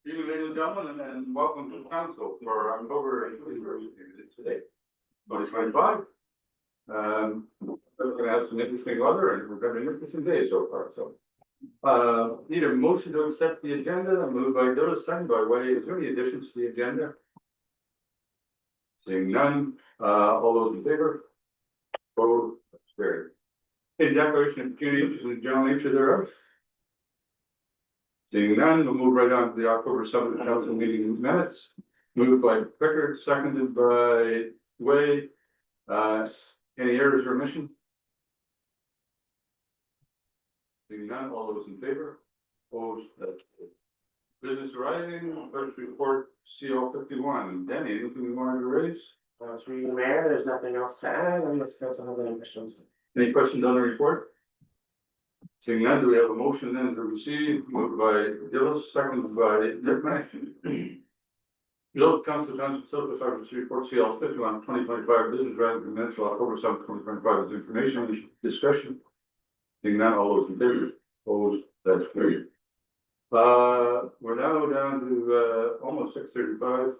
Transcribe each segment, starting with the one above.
Evening, ladies and gentlemen, and welcome to council for October today, 2025. We're gonna have some interesting weather and we're having an interesting day so far, so. Need a motion to accept the agenda, moved by Dillis, second by Way. Is there any additions to the agenda? Seeing none, all those in favor? Opposed, carried. In declaration of community and the general nature thereof. Seeing none, we'll move right on to the October 7th council meeting minutes. Moved by Pickard, seconded by Way. Any errors or omissions? Seeing none, all those in favor? Opposed, that's good. Business arising, first report, CO 51. Danny, anything you wanted to raise? Through you, Mayor, there's nothing else to add unless council has any questions. Any questions on the report? Seeing none, do we have a motion then to receive, moved by Dillis, seconded by Nipman. Result council civil service report CL 51 2025 business rather minutes of October 7th, 2025 is information discussion. Seeing none, all those in favor? Opposed, that's great. We're now down to almost 6:35.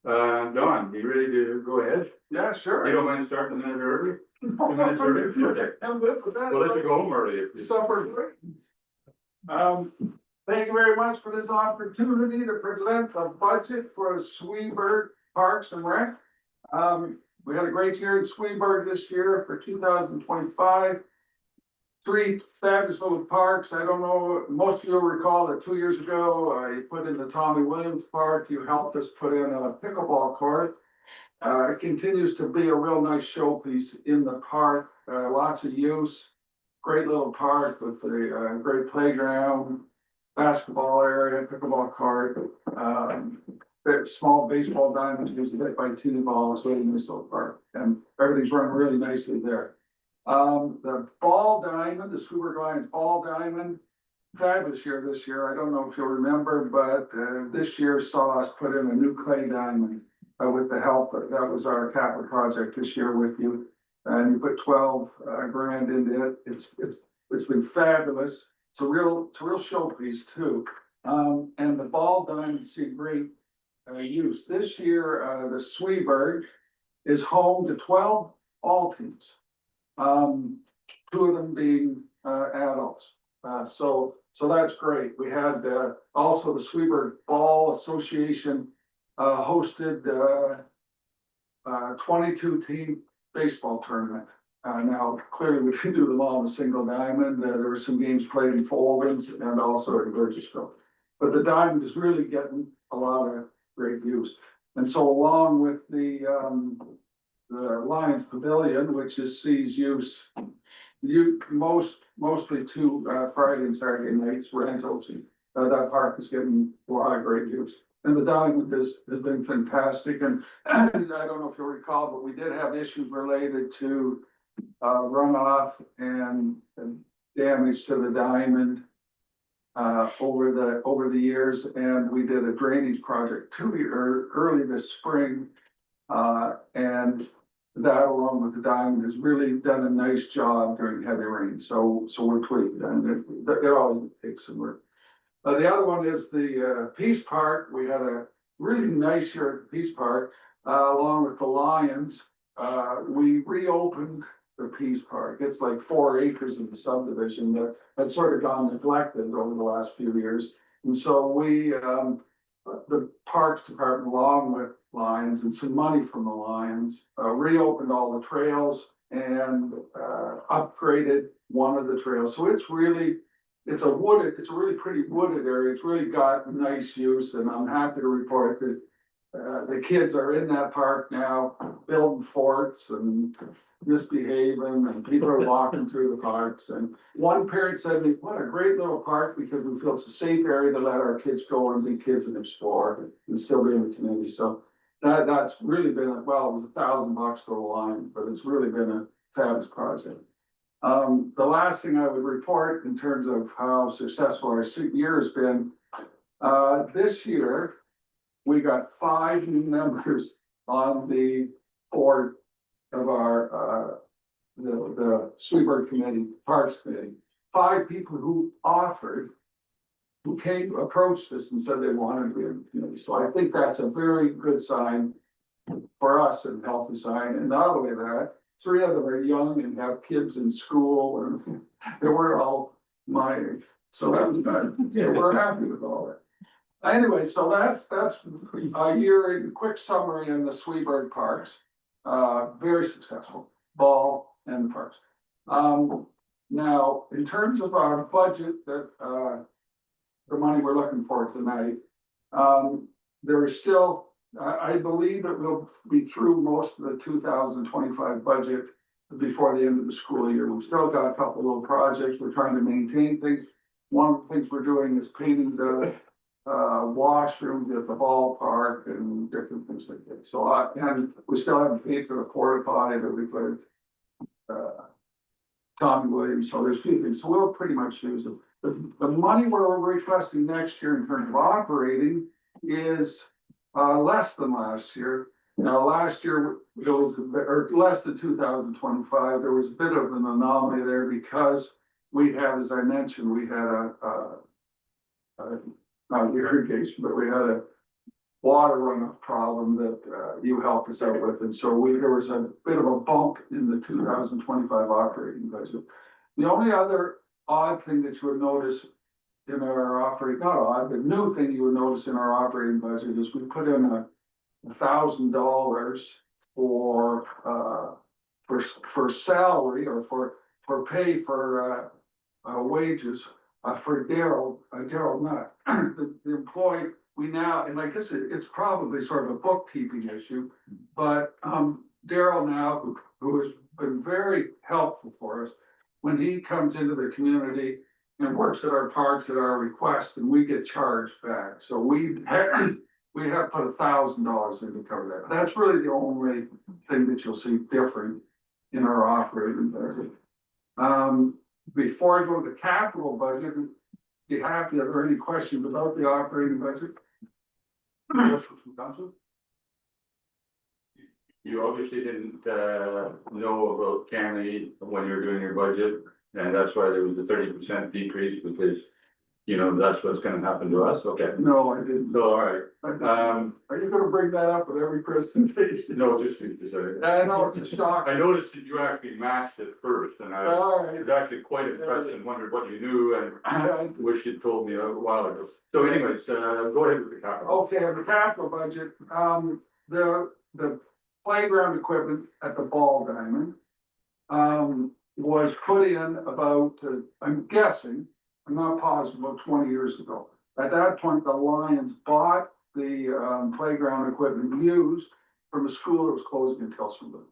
Don, you ready to go ahead? Yeah, sure. You don't mind starting a minute early? 2 minutes early? Okay. I'm good with that. We'll let you go home early if you. Supper break. Thank you very much for this opportunity to present the budget for Sweeburg Parks and Rec. We had a great year in Sweeburg this year for 2025. 3 fabulous little parks. I don't know, most of you will recall that 2 years ago, I put in the Tommy Williams Park. You helped us put in a pickleball court. It continues to be a real nice showpiece in the park, lots of use. Great little park with a great playground, basketball area, pickleball court. Small baseball diamonds used to hit by team balls within this little park, and everything's running really nicely there. The ball diamond, the Sweeburg Lions ball diamond, fabulous year this year. I don't know if you'll remember, but this year saw us put in a new clay diamond with the help. That was our capital project this year with you. And you put 12 grand into it. It's been fabulous. It's a real showpiece too. And the ball diamond see great use. This year, the Sweeburg is home to 12 all teams. 2 of them being adults. So that's great. We had also the Sweeburg Ball Association hosted 22 team baseball tournament. Now clearly we can do them all in a single diamond. There were some games played in Foldings and also in Burgessville. But the diamond is really getting a lot of great use. And so along with the Lions Pavilion, which sees use mostly 2 Friday and Saturday nights rentals. That park is getting a lot of great use. And the diamond has been fantastic. And I don't know if you'll recall, but we did have issues related to runoff and damage to the diamond over the years. And we did a drainage project early this spring. And that along with the diamond has really done a nice job during heavy rain. So we're pleased, and it always takes some work. The other one is the Peace Park. We had a really nice year at the Peace Park, along with the Lions. We reopened the Peace Park. It's like 4 acres of the subdivision that had sort of gone neglected over the last few years. And so we, the Parks Department, along with Lions and some money from the Lions, reopened all the trails and upgraded one of the trails. So it's a really pretty wooded area. It's really got nice use, and I'm happy to report that the kids are in that park now, building forts and misbehaving, and people are walking through the parks. And one parent said to me, "What a great little park, because we feel it's a safe area to let our kids go and be kids and explore and still be in the community." So that's really been it was $1,000 to the line, but it's really been a fabulous project. The last thing I would report in terms of how successful our year has been, this year, we got 5 new members on the board of our, the Sweeburg Committee, Parks Committee. 5 people who offered who came, approached us and said they wanted to be in the community. So I think that's a very good sign for us and healthy sign. And not only that, three of them are young and have kids in school and they were all my age. So that was good. Yeah, we're happy with all that. Anyway, so that's a year in quick summary in the Sweetburg Parks. Very successful, ball and the parks. Now, in terms of our budget that, the money we're looking for tonight, there is still, I believe that we'll be through most of the 2025 budget before the end of the school year. We've still got a couple little projects. We're trying to maintain things. One of the things we're doing is painting the washrooms at the ballpark and different things like that. So and we still haven't paid for the porta potty that we put Tommy Williams, so there's a few things, so we'll pretty much use it. The money we're requesting next year in terms of operating is less than last year. Now, last year, there was, or less than 2025, there was a bit of an anomaly there because we had, as I mentioned, we had not irrigation, but we had a water runoff problem that you helped us out with, and so there was a bit of a bump in the 2025 operating budget. The only other odd thing that you would notice in our operating, not odd, but new thing you would notice in our operating budget is we put in $1,000 for salary or for pay for wages for Daryl Nutt, the employee. We now, and I guess it's probably sort of a bookkeeping issue, but Daryl now, who has been very helpful for us, when he comes into the community and works at our parks at our request, and we get charged back. So we have put $1,000 in to cover that. That's really the only thing that you'll see different in our operating budget. Before I go to the capital budget, be happy, are there any questions about the operating budget? You obviously didn't know about County when you were doing your budget, and that's why there was a 30% decrease, because you know that's what's gonna happen to us, okay? No, I didn't. So, all right, Are you gonna bring that up at every presentation? no, just because I know, it's a shock. I noticed that you actually matched it first, and I All right. was actually quite impressed and wondered what you knew, and I wish you'd told me a while ago. So anyways, go ahead with the capital. Okay, on the capital budget, the playground equipment at the ball diamond. Was put in about, I'm guessing, I'm not positive, about 20 years ago. At that point, the Lions bought the playground equipment used from a school that was closing in Telsonville.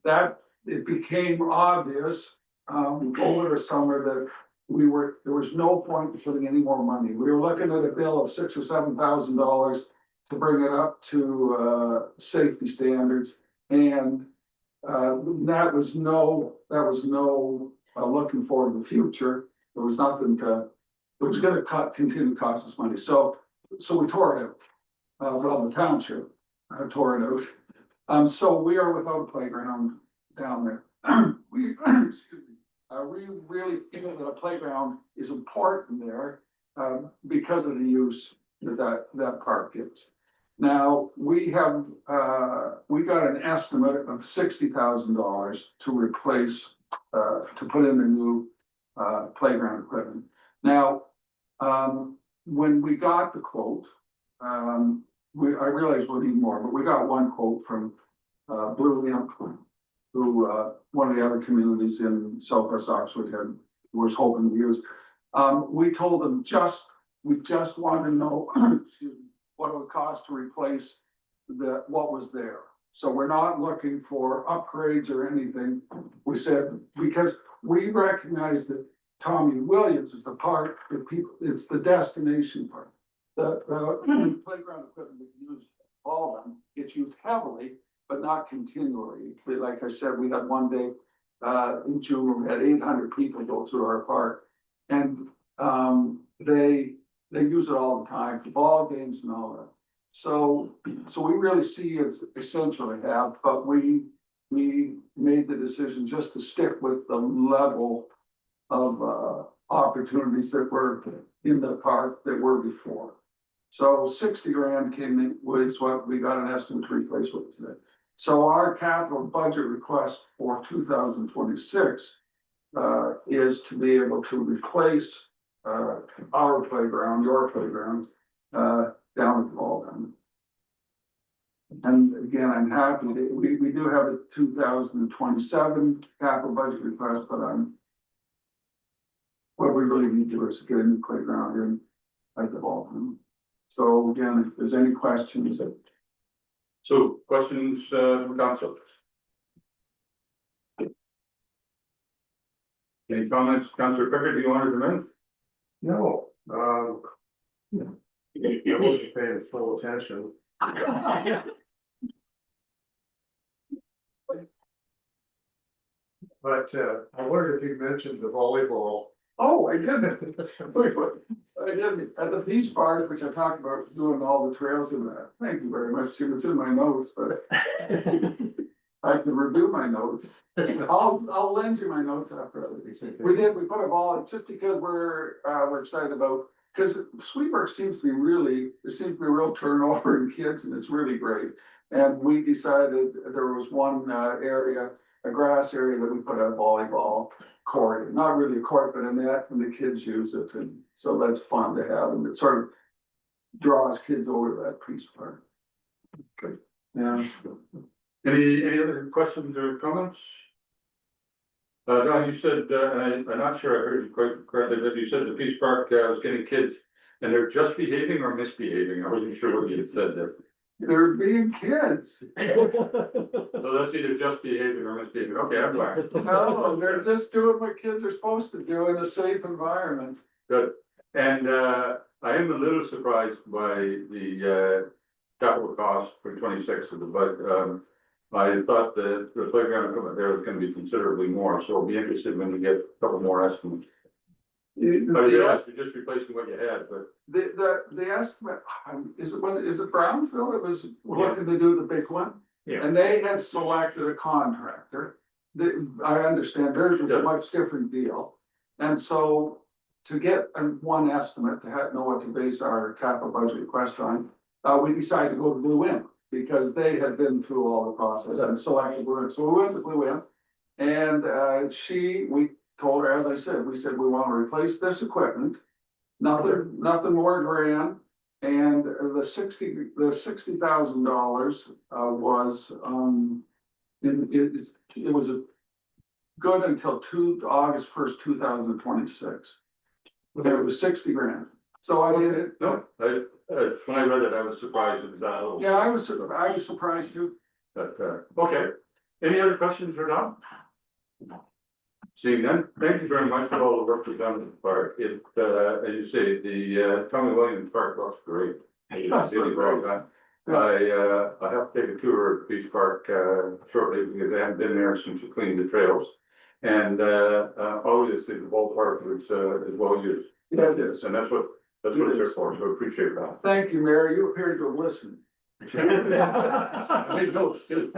That, it became obvious over the summer that there was no point in putting any more money. We were looking at a bill of $6,000 or $7,000 to bring it up to safety standards, and that was no looking forward to the future. There was nothing it was gonna continue to cost us money, so we tore it out. Well, the township tore it out. So we are without a playground down there. We, excuse me, we really feel that a playground is important there, because of the use that park gets. Now, we got an estimate of $60,000 to replace, to put in the new playground equipment. Now, when we got the quote, I realized we'll need more, but we got one quote from Blue Imp, who one of the other communities in Southwest Oxford was hoping to use. We told them we just want to know excuse me, what it would cost to replace what was there. So we're not looking for upgrades or anything. We said, because we recognize that Tommy Williams is the part that it's the destination part. The playground equipment that used all of them, it's used heavily, but not continually. Like I said, we had one day in June, we had 800 people go through our park, and they use it all the time for ball games and all that. So we really see it's essential to have, but we made the decision just to stick with the level of opportunities that were in the park that were before. So 60 grand came in, was what we got an estimate to replace what was there. So our capital budget request for 2026 is to be able to replace our playground, your playground, down at the ball down. And again, I'm happy that we do have a 2027 capital budget request, but what we really need to do is get a new playground in at the ball field. So again, if there's any questions, So questions, from council? Any comments, Councillor Pickard, do you want to come in? No, I wasn't paying full attention. But I wondered if you mentioned the volleyball. oh, I didn't. I didn't, at the Peace Park, which I talked about doing all the trails in that. Thank you very much, Jim. It's in my notes, but I can review my notes. I'll lend you my notes after. We put a ball, just because we're excited about, because Sweetburg seems to be really, there seems to be a real turnover in kids and it's really great. And we decided there was one area, a grass area that we put a volleyball court, not really a court, but a net, and the kids use it. And so that's fun to have, and it sort of draws kids over to that Peace Park. Good. Yeah. Any other questions or comments? Don, you said, and I'm not sure I heard you quite correctly, but you said the Peace Park was getting kids and they're just behaving or misbehaving. I wasn't sure what you had said there. They're being kids. So that's either just behaving or misbehaving. Okay, I'm fine. No, they're just doing what kids are supposed to do in a safe environment. Good. And I am a little surprised by the capital cost for 26 of the budget. I thought that the playground equipment there was gonna be considerably more, so I'll be interested when we get a couple more estimates. You're just replacing what you had, but The estimate, is it Brownsville that was looking to do the big one? Yeah. And they had selected a contractor. I understand theirs was Yeah. a much different deal. And so to get one estimate, to know what to base our capital budget request on, we decided to go to Blue Imp because they had been through all the process and selected Blue Imp. So we went to Blue Imp and we told her, as I said, we said, we want to replace this equipment. Nothing more grand. And the $60,000 was, it was good until August 1st, 2026. But it was 60 grand. So I did it. no, when I read it, I was surprised it was that little. Yeah, I was surprised too. But, okay. Any other questions or not? Seeing none, thank you very much for all the work you've done in the park. It, as you say, the Tommy Williams Park looks great. That's Really so well great. done. Yeah. I have to take a tour of Beach Park, shortly because I haven't been there since we cleaned the trails. And, obviously the ballpark is well used. Yeah, it is. And that's what it's there for, so I appreciate that. Thank you, Mary. You appeared to have listened. I made notes too.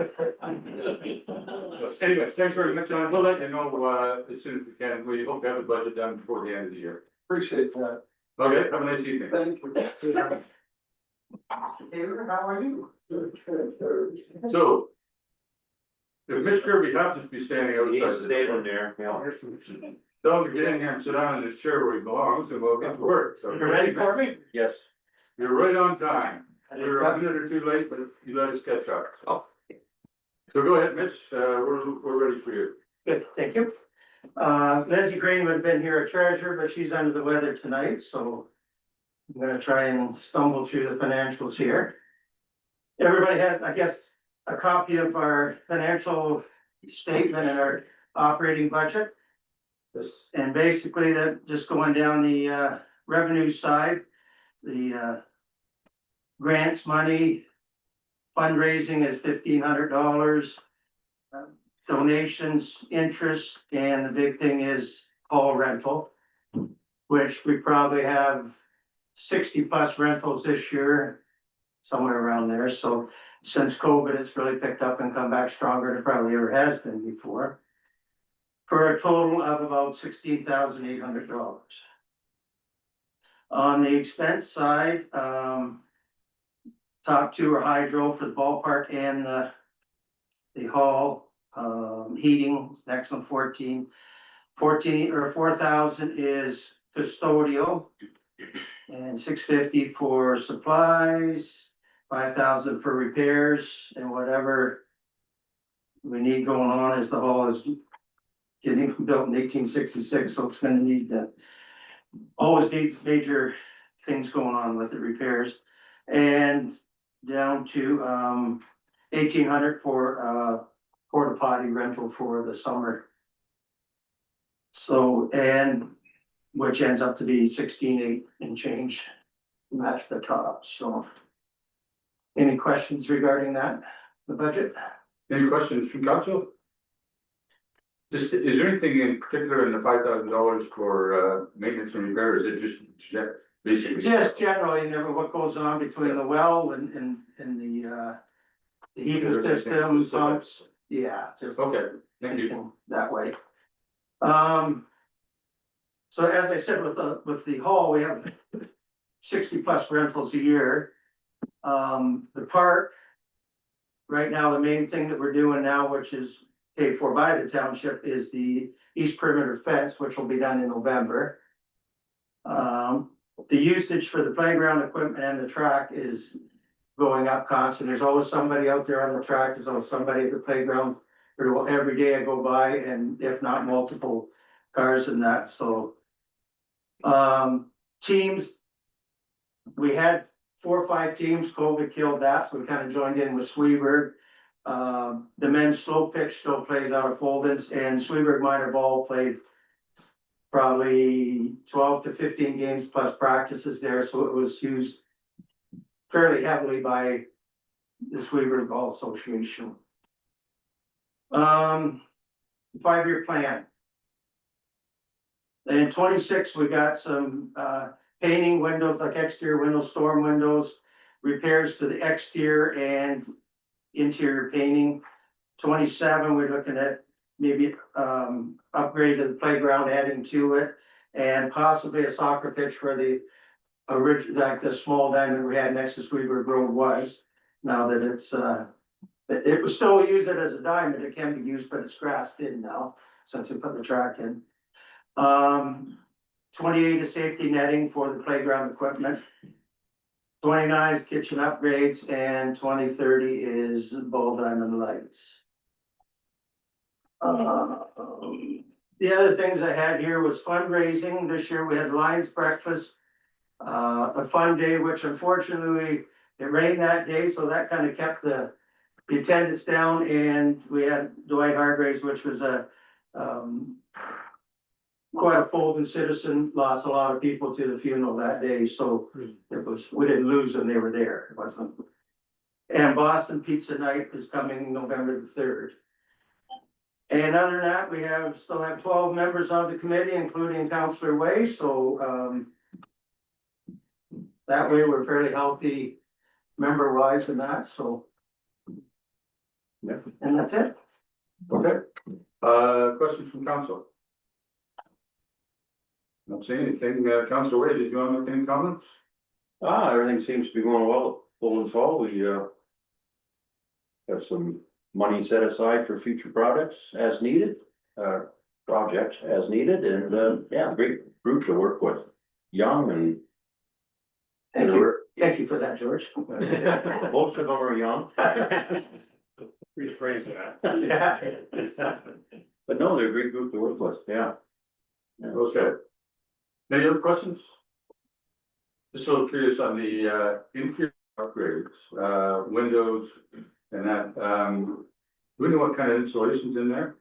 Anyway, thanks very much, John. We'll let you know, as soon as we can. We hope to have the budget done before the end of the year. Appreciate that. Okay, have a nice evening. Thank you. Taylor, how are you? So. If Mitch Kirby happens to be standing He's outside. standing there, yeah. Tell him to get in here and sit down in this chair where he belongs and we'll get to work. So You ready for me? Yes. You're right on time. We were a minute or two late, but you let us catch up. Oh. So go ahead, Mitch, we're ready for you. Good, thank you. Lindsay Green would have been here a treasurer, but she's under the weather tonight, so I'm gonna try and stumble through the financials here. Everybody has, I guess, a copy of our financial statement and our operating budget. And basically that, just going down the revenue side, the grants money, fundraising is $1,500. Donations, interest, and the big thing is hall rental, which we probably have 60+ rentals this year, somewhere around there. So since COVID, it's really picked up and come back stronger than it probably ever has been before, for a total of about $16,800. On the expense side, top two are hydro for the ballpark and the hall, heating, is next one 14. 14 or 4,000 is custodial. And 650 for supplies, 5,000 for repairs and whatever we need going on as the hall is getting built in 1866, so it's gonna need always needs major things going on with the repairs. And down to 1,800 for porta potty rental for the summer. So, and which ends up to be 16,800 and change, match the top, so. Any questions regarding that, the budget? Any questions from council? Just, is there anything in particular in the $5,000 for maintenance and repair, is it just basically? Just generally, never what goes on between the well and the heating system, pumps, yeah, just Okay, thank you. anything that way. So as I said, with the hall, we have 60+ rentals a year. The park. Right now, the main thing that we're doing now, which is paid for by the township, is the east perimeter fence, which will be done in November. The usage for the playground equipment and the track is going up constant. There's always somebody out there on the track, there's always somebody at the playground. Or every day I go by, and if not multiple cars and that, so. Teams. We had 4 or 5 teams, COVID killed that, so we kind of joined in with Sweberg. The men's slow pitch still plays out of Foldens, and Sweberg minor ball played probably 12 to 15 games plus practices there, so it was used fairly heavily by the Sweberg Ball Association. 5-year plan. In 26, we got some painting windows, like exterior windows, storm windows, repairs to the exterior and interior painting. 27, we're looking at maybe upgrade to the playground, adding to it, and possibly a soccer pitch for the original, like the small diamond we had next to Sweberg Road was. Now that it's it was still used it as a diamond, it can be used, but it's grassed in now since we put the track in. 28 is safety netting for the playground equipment. 29 is kitchen upgrades, and 2030 is ball diamond lights. The other things I had here was fundraising. This year we had Lions Breakfast, a fun day, which unfortunately it rained that day, so that kind of kept the attendance down. And we had Dwight Hargraves, which was quite a Fulton citizen, lost a lot of people to the funeral that day, so it was, we didn't lose them, they were there, it wasn't. And Boston Pizza Night is coming November the 3rd. And other than that, we still have 12 members on the committee, including Councillor Way, so that way we're fairly healthy member wise in that, so. Yeah. And that's it. Okay, questions from council? Not seeing anything, Councilor Wade, did you want to make any comments? Everything seems to be going well at Fulton's Hall. We have some money set aside for future projects as needed, and yeah, great group to work with, young and. Thank you, thank you for that, George. Most of them are young. Rephrase that. Yeah. But no, they're a great group to work with, yeah. Okay. Any other questions? Just a little curious on the interior upgrades, windows and that, do we know what kind of insulation's in there?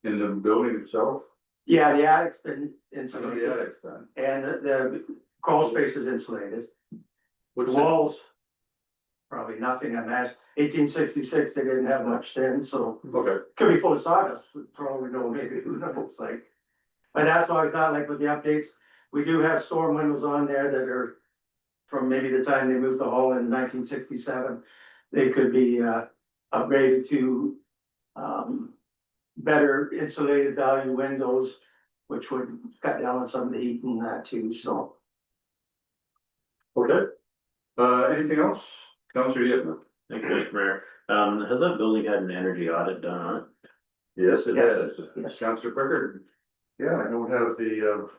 In the building itself? Yeah, the attic's been I know insulated, the attic's done. and the crawl space is insulated. The What's walls, probably nothing, I imagine, 1866, they didn't have much then, so okay, could be full of sawdust, for all we know, maybe, who knows, like. But that's why I thought, like with the updates, we do have storm windows on there that are from maybe the time they moved the hall in 1967. They could be upgraded to better insulated value windows, which would cut down on some of the heat and that too, so. Okay. Anything else? Councilor Yitman? Thank you, Mr. Mayor. Has that building had an energy audit done on it? Yes, it Yes. has. Yes. Councilor Pickard? Yeah, I don't have the,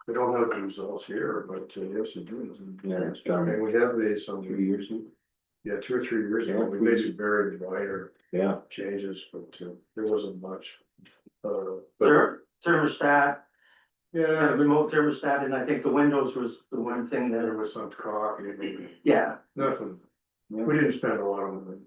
I don't have the results here, but yes, it is. Yeah, it's I done mean, we have made some, 3 years. yeah, 2 or 3 years ago, Yeah. we made some very minor Yeah. changes, but there wasn't much. Thermostat, Yeah, remote thermostat, and I think the windows was the one thing there that, was some caulking, yeah. nothing. Yeah. We didn't spend a lot of money.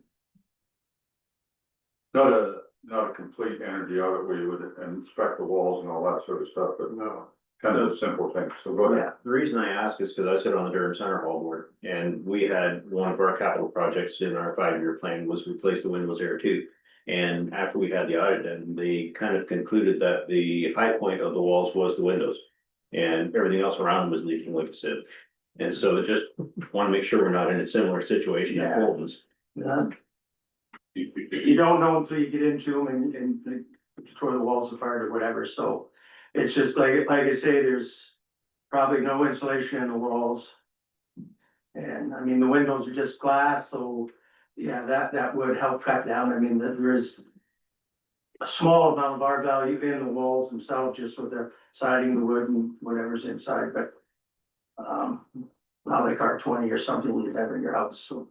Not a complete energy audit where you would inspect the walls and all that sort of stuff, but No. kind of a simple thing, so go ahead. Yeah, The reason I ask is because I sit on the Durham Center Hall board, and we had one of our capital projects in our 5-year plan was replace the windows there too. And after we had the audit done, they kind of concluded that the high point of the walls was the windows. And everything else around was leaking like a sieve. And so just want to make sure we're not in a similar situation at Yeah. Bolton's. yeah. You don't know until you get into them and they tore the walls apart or whatever, so. It's just like I say, there's probably no insulation in the walls. And I mean, the windows are just glass, so yeah, that would help cut down. I mean, there is a small amount of R value in the walls themselves, just with the siding, the wood and whatever's inside, but not like R20 or something you'd have in your house, so.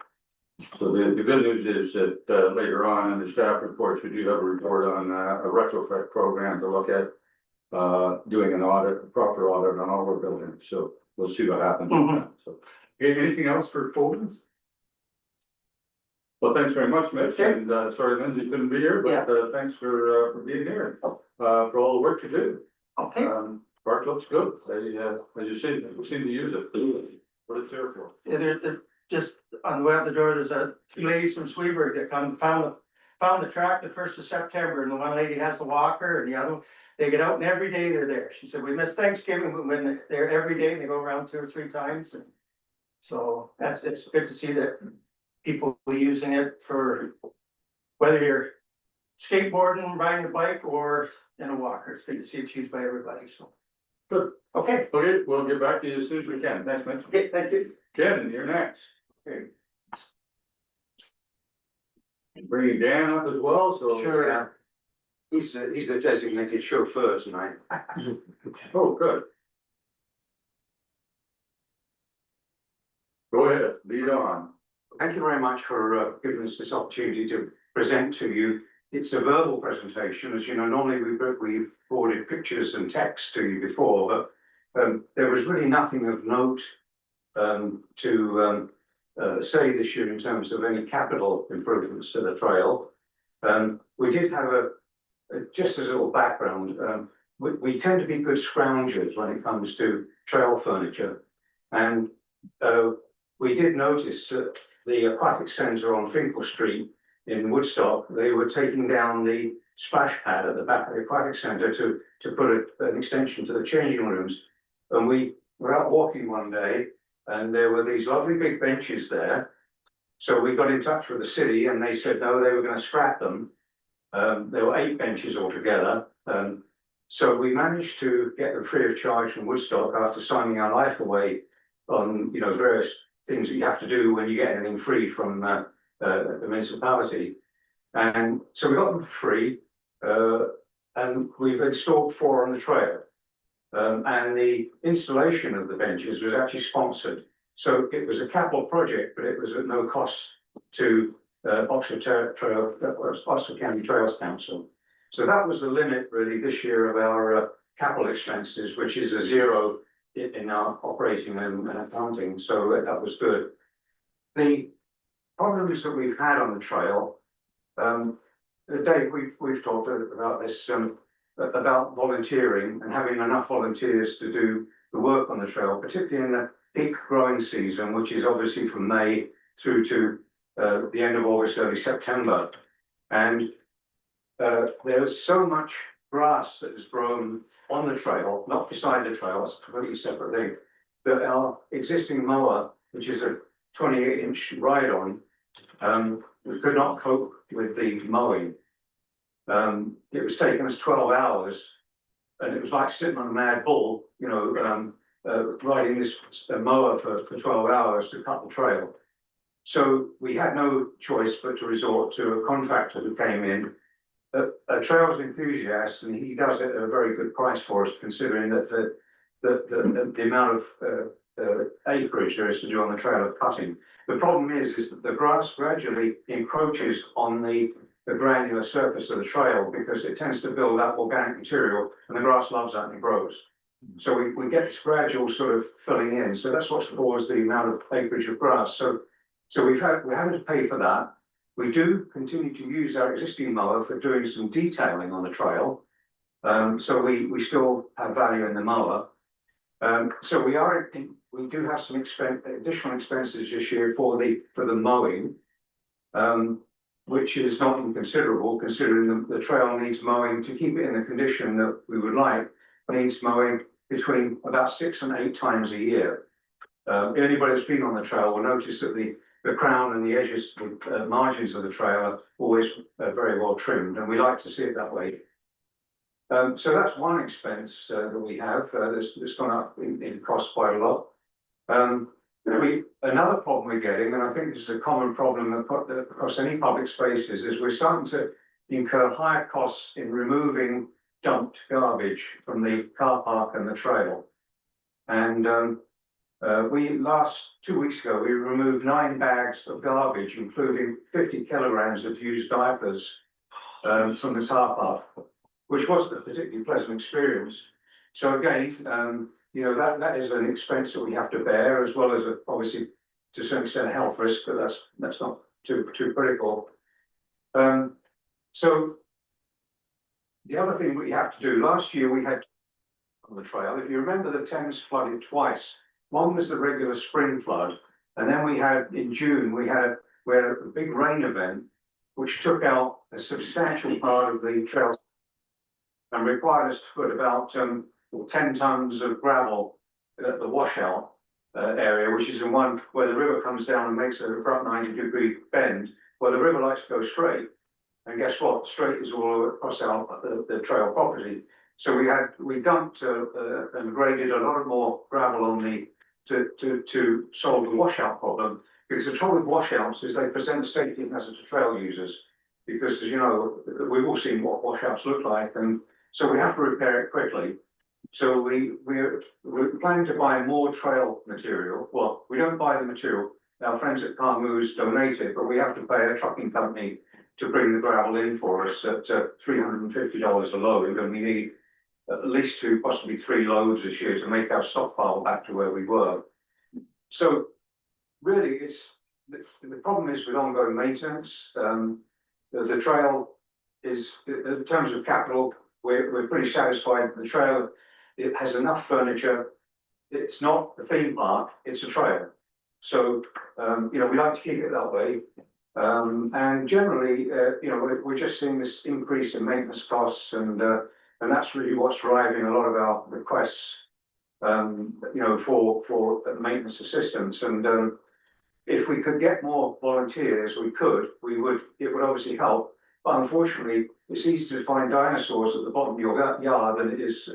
So the good news is that later on in the staff reports, we do have a report on a retrofit program to look at. Doing an audit, a proper audit on all our buildings, so we'll see what happens with that, so. Okay, anything else for Fulton's? Well, thanks very much, Mitch, Okay. and sorry Lindsay couldn't be here, but thanks for being here. For all the work you do. Okay, Park looks good, they as you see, we seem to use it, what it's there for. yeah, they're just on the way out the door, there's two ladies from Sweeburg that found the track the 1st of September, and the one lady has the walker and the other one. They get out and every day they're there. She said, we miss Thanksgiving, but when they're every day, they go around 2 or 3 times. And so it's good to see that people are using it for whether you're skateboarding, riding a bike or in a walker. It's good to see it used by everybody, so. Good. Okay, Okay, we'll get back to you as soon as we can, thanks, Mitch. okay, thank you. Ken, you're next. Okay. Bringing Dan up as well, so. Sure, yeah. He's the designated chauffeur tonight. Oh, good. Go ahead, lead on. Thank you very much for giving us this opportunity to present to you. It's a verbal presentation, as you know, normally we've forwarded pictures and text to you before, but there was really nothing of note to say this year in terms of any capital improvements to the trail. We did have just as a little background, we tend to be good scroungers when it comes to trail furniture. And we did notice that the aquatic centre on Finkel Street in Woodstock, they were taking down the splash pad at the back of the aquatic centre to put an extension to the changing rooms. And we were out walking one day and there were these lovely big benches there. So we got in touch with the city and they said, no, they were going to scrap them. There were 8 benches altogether. So we managed to get them free of charge from Woodstock after signing our life away on, you know, various things that you have to do when you get anything free from the municipality. And so we got them free, and we've installed 4 on the trail. And the installation of the benches was actually sponsored. So it was a capital project, but it was at no cost to Oxford County Trails Council. So that was the limit really this year of our capital expenses, which is a 0 in our operating and accounting. So that was good. The problems that we've had on the trail, Dave, we've talked about this, about volunteering and having enough volunteers to do the work on the trail, particularly in the peak growing season, which is obviously from May through to the end of August, early September. And there's so much grass that has grown on the trail, not beside the trail, it's a completely separate thing, that our existing mower, which is a 28-inch ride-on, could not cope with the mowing. It was taking us 12 hours, and it was like sitting on a mad bull, you know, riding this mower for 12 hours to cut the trail. So we had no choice but to resort to a contractor who came in, a trails enthusiast, and he does it at a very good price for us, considering that the amount of acreage there is to do on the trail of cutting. The problem is that the grass gradually encroaches on the granular surface of the trail because it tends to build up organic material, and the grass loves that and it grows. So we get this gradual sort of filling in. So that's what's caused the amount of acreage of grass. So we're having to pay for that. We do continue to use our existing mower for doing some detailing on the trail. So we still have value in the mower. So we do have some additional expenses this year for the mowing. Which is not inconsiderable, considering the trail needs mowing to keep it in the condition that we would like. Needs mowing between about 6 and 8 times a year. Anybody that's been on the trail will notice that the crown and the edges, the margins of the trail are always very well trimmed, and we like to see it that way. So that's one expense that we have that's gone up in cost quite a lot. Another problem we're getting, and I think this is a common problem across any public spaces, is we're starting to incur higher costs in removing dumped garbage from the car park and the trail. And 2 weeks ago, we removed 9 bags of garbage, including 50 kilograms of used diapers from the car park, which wasn't a particularly pleasant experience. So again, you know, that is an expense that we have to bear, as well as obviously to some extent a health risk, but that's not too critical. So the other thing we have to do, last year we had on the trail, if you remember, the Thames flooded twice. One was the regular spring flood, and then we had in June we had a big rain event which took out a substantial part of the trail and required us to put about 10 tons of gravel at the washout area, which is in one where the river comes down and makes a abrupt 90-degree bend, where the river likes to go straight. And guess what? Straight is all across the trail property. So we dumped and graded a lot more gravel on to solve the washout problem. Because the trouble with washouts is they present a safety hazard to trail users. Because as you know, we've all seen what washouts look like, and so we have to repair it quickly. So we're planning to buy more trail material. Well, we don't buy the material. Our friends at Carmoose donate it, but we have to pay a trucking company to bring the gravel in for us at $350 a load, and we need at least 2, possibly 3 loads this year to make our stockpile back to where we were. So really, the problem is with ongoing maintenance. The trail is, in terms of capital, we're pretty satisfied. The trail, it has enough furniture. It's not a theme park, it's a trail. So, you know, we like to keep it that way. And generally, you know, we're just seeing this increase in maintenance costs, and that's really what's driving a lot of our requests, you know, for maintenance assistance. And if we could get more volunteers, it would obviously help. But unfortunately, it's easier to find dinosaurs at the bottom of your yard than it is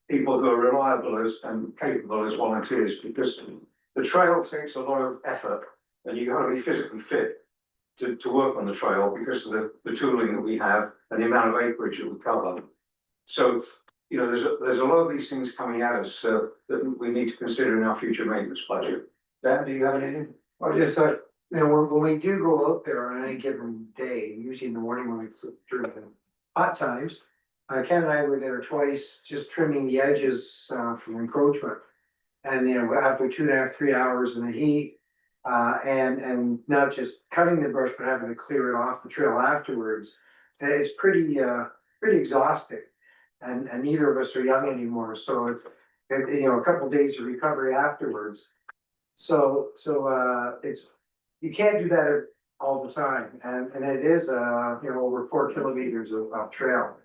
people who are reliable and capable as volunteers, because the trail takes a lot of effort, and you've got to be physically fit to work on the trail because of the tooling that we have and the amount of acreage that we cover. So, you know, there's a lot of these things coming at us that we need to consider in our future maintenance budget. Dan, do you have anything? I just thought, you know, when we do go out there on any given day, usually in the morning when it's during the hot times, Ken and I were there twice, just trimming the edges from encroachment. And, you know, after 2.5, 3 hours in the heat, and not just cutting the brush, but having to clear it off the trail afterwards, it's pretty exhausting. And neither of us are young anymore, so it's, you know, a couple of days of recovery afterwards. So it's, you can't do that all the time, and it is you know, over 4 kilometers of trail.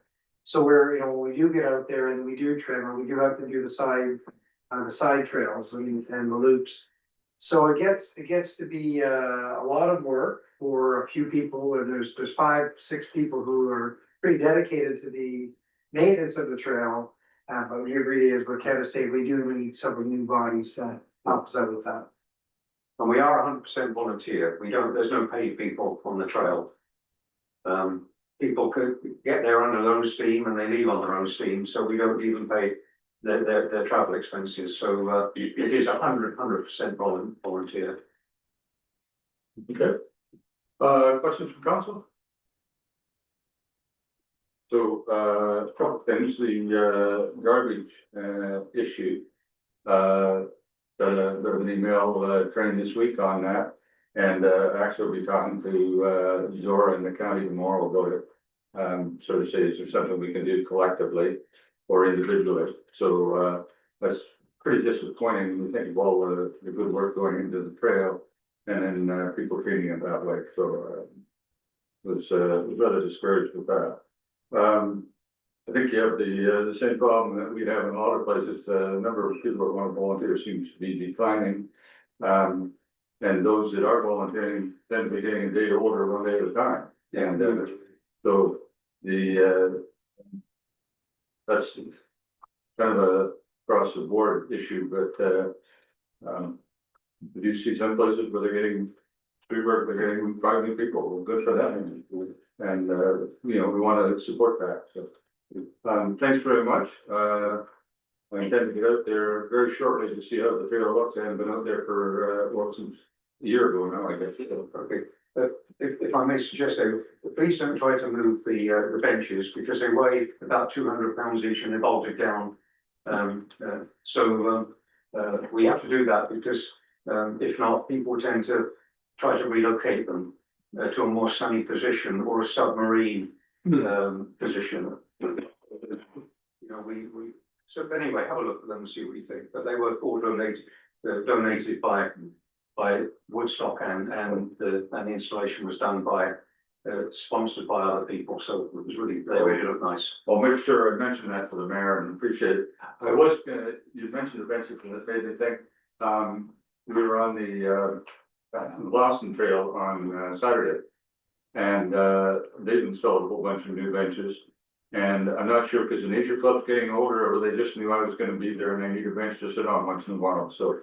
So we're, you know, when we do get out there and we do trim, and we do have to do the side trails and the loops. So it gets to be a lot of work for a few people, and there's 5, 6 people who are pretty dedicated to the maintenance of the trail. But we agree, as what Kevin said, we do need several new bodies to help us out with that. And we are 100% volunteer. We don't, there's no paid people on the trail. People could get there on their own steam and they leave on their own steam, so we don't even pay their travel expenses. So, it is 100% volunteer. Okay. Questions from council? So, a couple of things, the, garbage, issue. Got an email, train this week on that. And, actually we'll be talking to, Zora in the county tomorrow about it. Sort of say, is there something we can do collectively or individually? So, that's pretty disappointing. We think of all the good work going into the trail and then, people treating it that way. So, was rather discouraged with that. I think you have the same problem that we have in a lot of places. The number of people that want to volunteer seems to be declining. And those that are volunteering tend to be getting a day order one day at a time. And so that's kind of a across the board issue, but we do see some places where they're getting 3 work, they're getting 5 new people. Well, good for them. And you know, we want to support that. So thanks very much. I intend to get out there very shortly to see how the trail looks. I haven't been out there for well, since a year ago now, I guess. Okay, if I may suggest though, please don't try to move the benches because they weigh about 200 pounds each and they bolted down. So we have to do that because if not, people tend to try to relocate them to a more sunny position or a submarine position. You know, we so anyway, have a look at them and see what you think. But they were all donated by Woodstock and the installation was done by sponsored by other people. So it was really, they really look nice. I'll make sure I mention that for the mayor and appreciate it. I was gonna, you mentioned the benches and it made me think, we were on the Boston Trail on Saturday. And they've installed a whole bunch of new benches. And I'm not sure because the nature club's getting older or they just knew I was gonna be there and they need a bench to sit on once in a while. So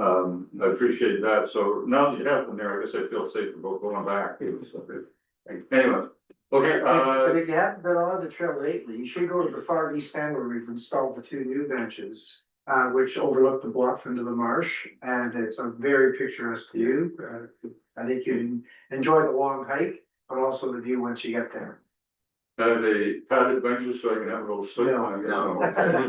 I appreciate that. So now that you have them there, I guess I feel safe about going back. Anyway, okay, But if you haven't been on the trail lately, you should go to the far east end where we've installed the 2 new benches. Which overlook the bluff into the marsh, and it's a very picturesque view. I think you enjoy the long hike, but also the view once you get there. they padded benches so I can have a little sleep. No, when I get no. home.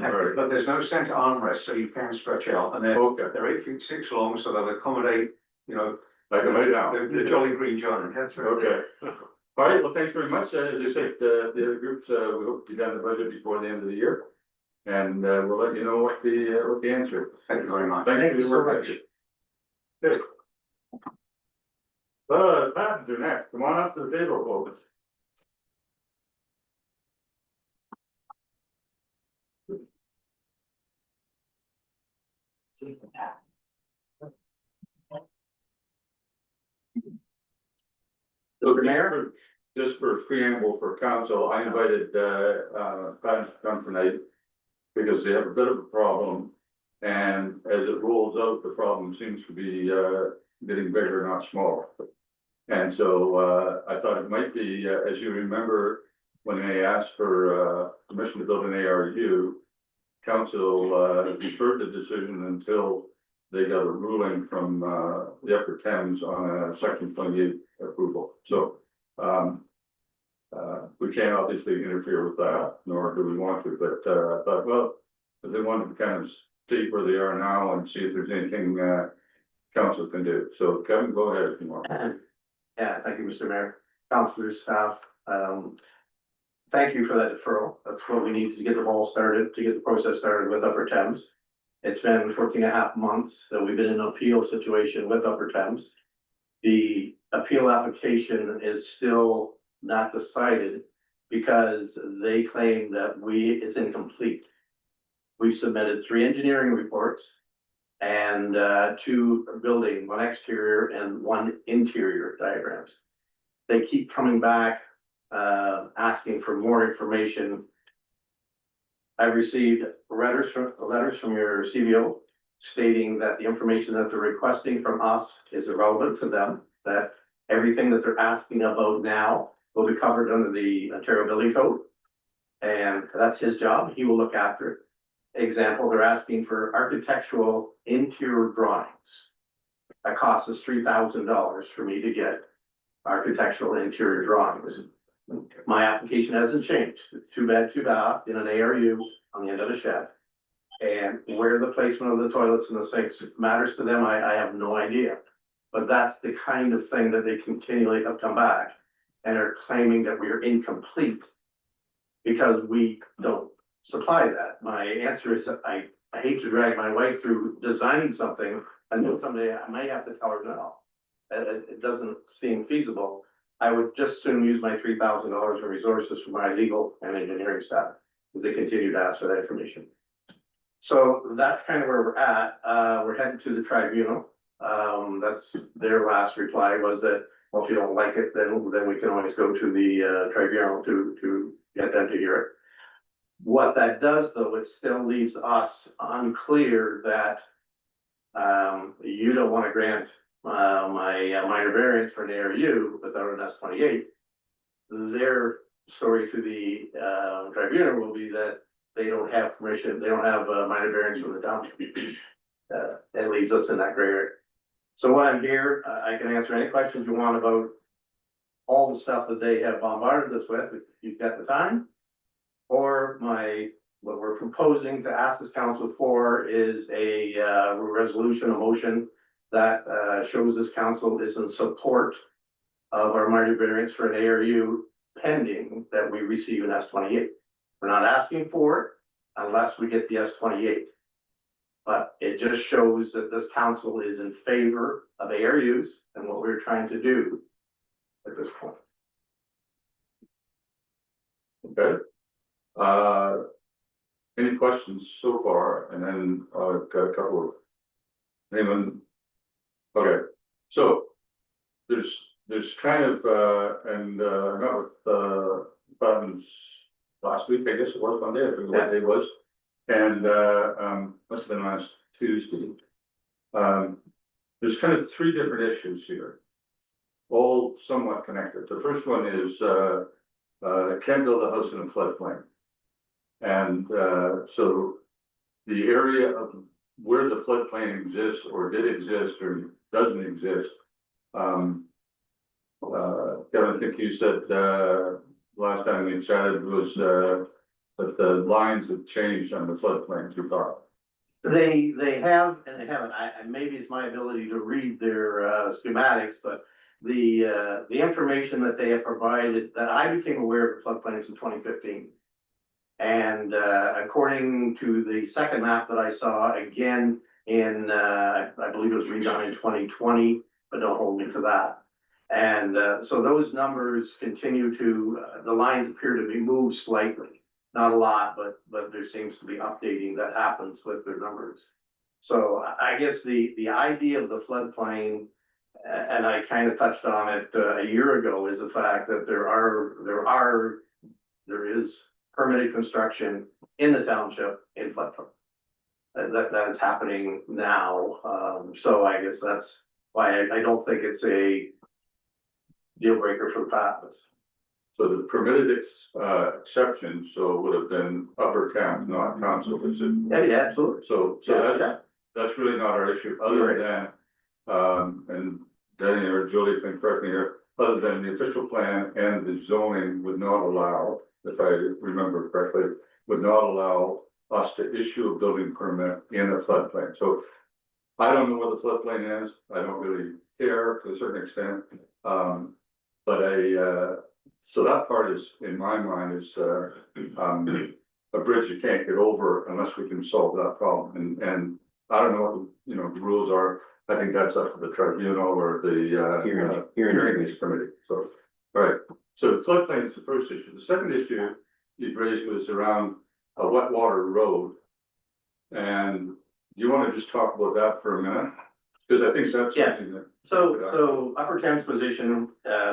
All right. But there's no center armrest, so you can stretch out and Okay, they're 8 feet 6 long, so they'll accommodate, you know, I can lay down. the Jolly Green Giant. That's right. Okay. All right, well, thanks very much. As I said, the other groups, we hope to be done the budget before the end of the year. And we'll let you know what the answer is. Thank you very much. Thank Thank you you for so your work. much. Yes. Patents are next. Come on up to the table, folks. So just for preamble for council, I invited Pat to come tonight. Because they have a bit of a problem. And as it rolls out, the problem seems to be getting bigger, not smaller. And so I thought it might be, as you remember, when they asked for permission to build an ARU. Council deferred the decision until they got a ruling from the Upper Thames on a section 28 approval. So we can't obviously interfere with that, nor do we want to, but well, if they wanted to kind of see where they are now and see if there's anything council can do. So Kevin, go ahead if you want. Yeah, thank you, Mr. Mayor, councilors, staff. Thank you for that deferral. That's what we need to get the ball started, to get the process started with Upper Thames. It's been 14.5 months that we've been in an appeal situation with Upper Thames. The appeal application is still not decided because they claim that it's incomplete. We submitted 3 engineering reports and 2 building, 1 exterior and 1 interior diagrams. They keep coming back asking for more information I've received letters from your CBO stating that the information that they're requesting from us is irrelevant to them, that everything that they're asking about now will be covered under the Ontario Building Code. And that's his job. He will look after it. Example, they're asking for architectural interior drawings. That costs us $3,000 for me to get architectural interior drawings. My application hasn't changed. 2 bed, 2 bath in an ARU on the end of the shed. And where the placement of the toilets and the sinks matters to them, I have no idea. But that's the kind of thing that they continually have come back and are claiming that we are incomplete because we don't supply that. My answer is that I hate to drag my wife through designing something and then someday I may have to tell her no. It doesn't seem feasible. I would just soon use my $3,000 in resources for my legal and engineering staff, as they continue to ask for that information. So that's kind of where we're at. We're headed to the tribunal. That's their last reply was that, well, if you don't like it, then we can always go to the tribunal to get them to hear it. What that does, though, it still leaves us unclear that you don't want to grant my minor variance for an ARU without an S28. Their story to the tribunal will be that they don't have permission, they don't have a minor variance from the township. That leaves us in that gray area. So what I'm here, I can answer any questions you want about all the stuff that they have bombarded us with, if you've got the time. Or what we're proposing to ask this council for is a resolution, a motion that shows this council is in support of our minor variance for an ARU pending that we receive an S28. We're not asking for it unless we get the S28. But it just shows that this council is in favor of ARUs and what we're trying to do at this point. Okay. Any questions so far? And then I've got a couple of. Anyone? Okay, so there's kind of, and I met with Button's last week, I guess it was Monday, I forget what day it was. And must have been last Tuesday. There's kind of 3 different issues here, all somewhat connected. The first one is can't build a house in a floodplain. And so the area of where the floodplain exists or did exist or doesn't exist. Kevin, I think you said last time we chatted was that the lines have changed on the floodplains, you thought. They have and they haven't. Maybe it's my ability to read their schematics, but the information that they have provided that I became aware of floodplains in 2015. And according to the second map that I saw again in I believe it was redone in 2020, but don't hold me to that. And so those numbers continue to the lines appear to be moved slightly. Not a lot, but there seems to be updating that happens with their numbers. So I guess the idea of the floodplain, and I kind of touched on it a year ago, is the fact that there is permitted construction in the township in floodplain. That is happening now. So I guess that's why I don't think it's a deal breaker for the purpose. So the permitted exception, so would have been upper town, not council, is it? Yeah, absolutely. So that's really not our issue, other than, and Danny or Julie can correct me here, other than the official plan and the zoning would not allow, if I remember correctly, would not allow us to issue a building permit in a floodplain. So I don't know what the floodplain is. I don't really care to a certain extent. So that part is, in my mind, is a bridge you can't get over unless we can solve that problem. And I don't know what the rules are. I think that's up to the tribunal or the hearings committee. So, all right. So the floodplain is the first issue. The second issue you raised was around a wet water road. And you want to just talk about that for a minute? Because I think that's something that. So Upper Thames position,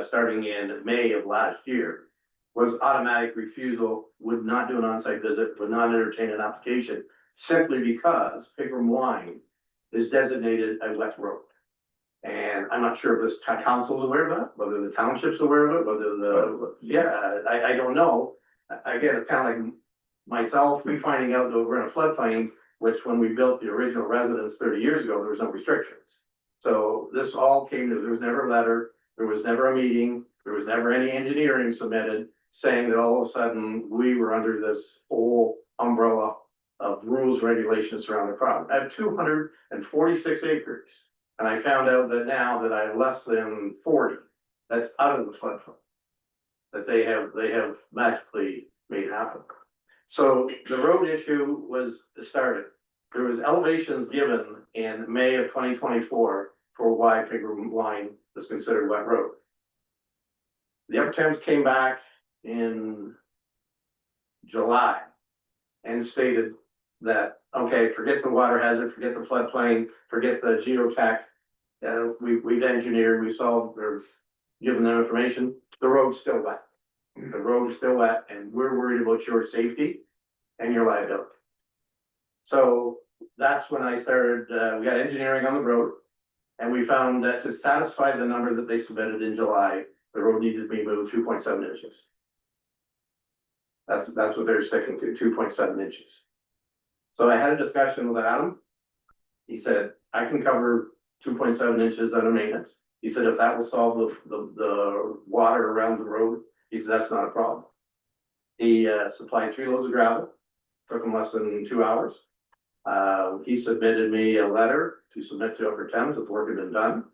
starting in May of last year, was automatic refusal, would not do an on-site visit, would not entertain an application, simply because Pickram Line is designated a wet road. And I'm not sure if this council is aware of that, whether the township's aware of it, whether I don't know. Again, it's kind of like myself, me finding out that we're in a floodplain, which when we built the original residence 30 years ago, there was no restrictions. So this all came to, there was never a letter, there was never a meeting, there was never any engineering submitted saying that all of a sudden we were under this whole umbrella of rules, regulations surrounding the problem. I have 246 acres. And I found out that now that I have less than 40, that's out of the floodplain. That they have magically made happen. So the road issue was started. There was elevations given in May of 2024 for why Pickram Line was considered wet road. The Upper Thames came back in July and stated that, okay, forget the water hazard, forget the floodplain, forget the geotech. We've engineered, we solved, or given them information, the road's still wet. The road is still wet and we're worried about your safety and your liability. So that's when I started, we got engineering on the road. And we found that to satisfy the number that they submitted in July, the road needed to be moved 2.7 inches. That's what they're sticking to, 2.7 inches. So I had a discussion with Adam. He said, I can cover 2.7 inches under maintenance. He said, if that will solve the water around the road, he said, that's not a problem. He supplied 3 loads of gravel, took him less than 2 hours. He submitted me a letter to submit to Upper Thames if the work had been done.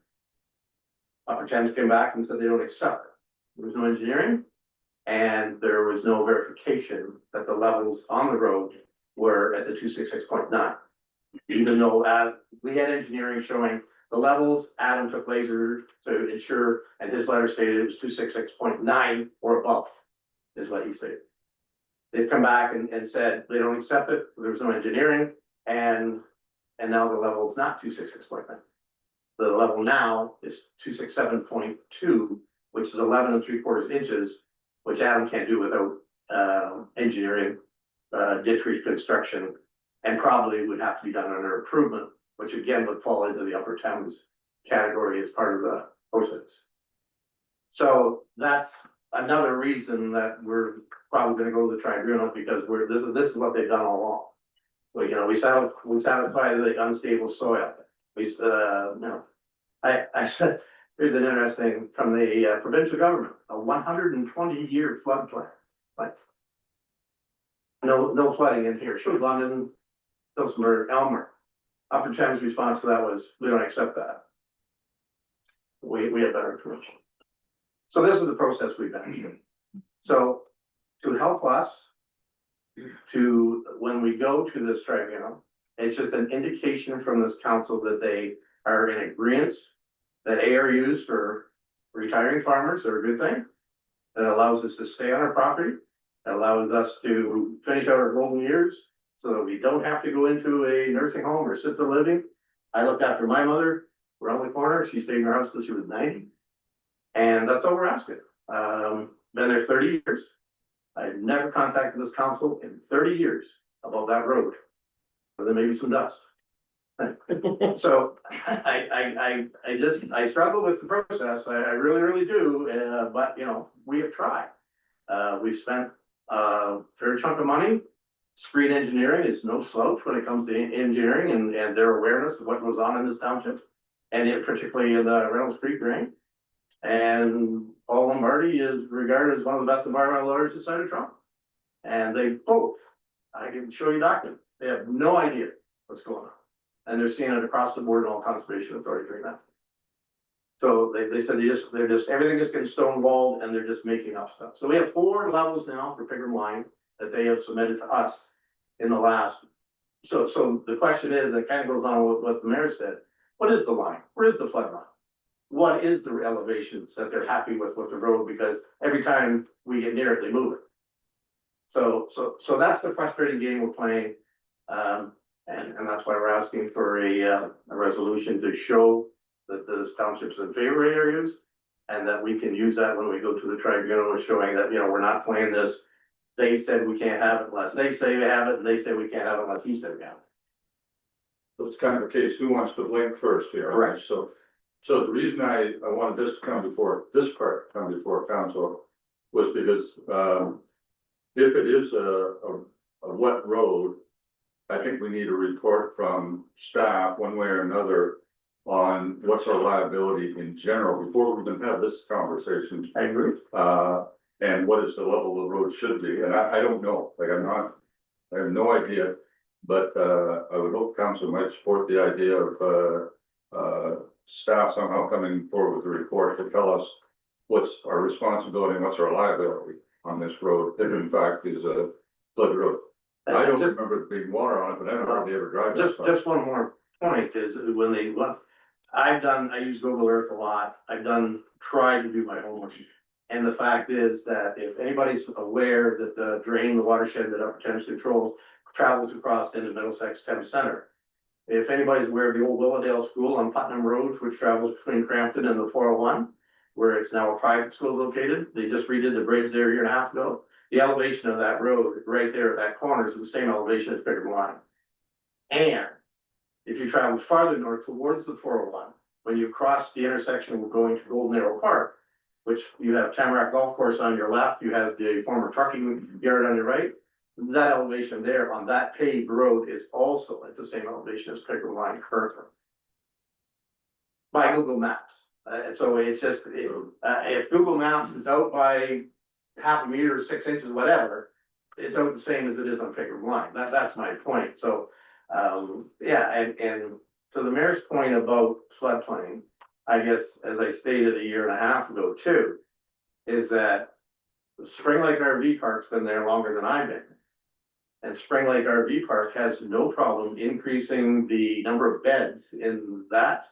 Upper Thames came back and said they don't accept it. There was no engineering and there was no verification that the levels on the road were at the 266.9. Even though we had engineering showing the levels, Adam took laser to ensure, and his letter stated it was 266.9 or above, is what he stated. They've come back and said they don't accept it, there was no engineering, and now the level is not 266.9. The level now is 267.2, which is 11 3/4 inches, which Adam can't do without engineering, ditch reconstruction, and probably would have to be done under improvement, which again would fall into the Upper Thames category as part of the process. So that's another reason that we're probably gonna go to the tribunal, because this is what they've done all along. Well, we satisfy the unstable soil. I said, here's an interesting from the provincial government, a 120-year flood plan. Like, no flooding in here. Sure, London, Tillsonburg, Elmer. Upper Thames response to that was, we don't accept that. We have better information. So this is the process we've been through. So to help us when we go to this tribunal, it's just an indication from this council that they are in agreement that ARUs for retiring farmers are a good thing. That allows us to stay on our property, that allows us to finish out our golden years so that we don't have to go into a nursing home or assisted living. I looked after my mother around the corner. She stayed in her house till she was 90. And that's all we're asking. Been there 30 years. I've never contacted this council in 30 years about that road. Or there may be some dust. So I struggle with the process. I really do. But we have tried. We've spent a fair chunk of money. Screen engineering is no slouch when it comes to engineering and their awareness of what goes on in this township. And particularly in the Reynolds Creek drain. And Paul Lombardi is regarded as one of the best environmental lawyers inside of Toronto. And they both, I can show you documents, they have no idea what's going on. And they're seeing it across the board in all conservation authorities right now. So they said they're just everything is getting stonewalled and they're just making up stuff. So we have 4 levels now for Pickram Line that they have submitted to us in the last. So the question is, it kind of goes on with what the mayor said. What is the line? Where is the flood line? What is the elevations that they're happy with the road? Because every time we get near it, they move it. So that's the frustrating game we're playing. And that's why we're asking for a resolution to show that this township's in favor of areas And that we can use that when we go to the tribunal, showing that, you know, we're not playing this. They said we can't have it unless they say we have it, and they say we can't have it unless he said we have it. So it's kind of a case, who wants to blink first here? Correct. So the reason I wanted this to come before, this part to come before council was because, if it is a wet road, I think we need a report from staff, one way or another, on what's our liability in general, before we even have this conversation. I agree. And what is the level the road should be, and I don't know, like, I have no idea. But, I would hope council might support the idea of, staff somehow coming forward with a report to tell us what's our responsibility and what's our liability on this road, if in fact is a flood road. I don't remember there being water on it, but I don't hardly ever drive that. Just one more point is when they, I use Google Earth a lot, tried to do my homework. And the fact is that if anybody's aware that the drain, the watershed that Upper Thames controls travels across into Middlesex Thames Center. If anybody's aware of the old Willowdale School on Putnam Road, which travels between Crampton and the 401, where it's now a private school located, they just redid the bridge there a year and a half ago. The elevation of that road right there at that corner is the same elevation as Pickerel Line. And if you travel farther north towards the 401, when you cross the intersection of going to Golden Arrow Park, which you have Tamarack Golf Course on your left, you have the former trucking yard on your right. That elevation there on that paved road is also at the same elevation as Pickerel Line currently. By Google Maps. So it's just, if Google Maps is out by half a meter, 6 inches, whatever, it's out the same as it is on Pickerel Line. That's my point. So, yeah, and to the mayor's point about floodplain, I guess, as I stated a year and a half ago too, is that Spring Lake RV Park's been there longer than I've been. And Spring Lake RV Park has no problem increasing the number of beds in that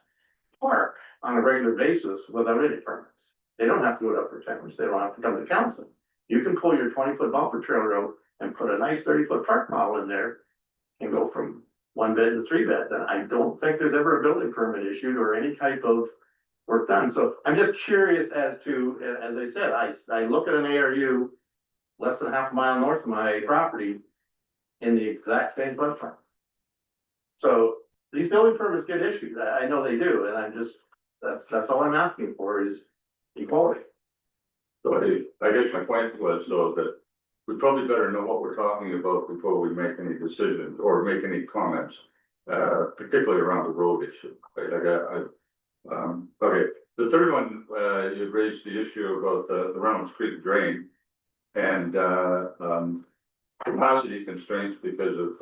park on a regular basis without any permits. They don't have to go to Upper Thames, they don't have to come to council. You can pull your 20-foot bumper trailer out and put a nice 30-foot park model in there and go from 1 bed to 3 beds. And I don't think there's ever a building permit issued or any type of work done. So I'm just curious as to, as I said, I look at an ARU less than half a mile north of my property in the exact same footprint. So these building permits get issued. I know they do, and I'm just, that's all I'm asking for is equality. So I guess my point was though that we probably better know what we're talking about before we make any decisions or make any comments, particularly around the road issue. Right? Okay, the third one, you raised the issue about the Reynolds Creek drain and capacity constraints because of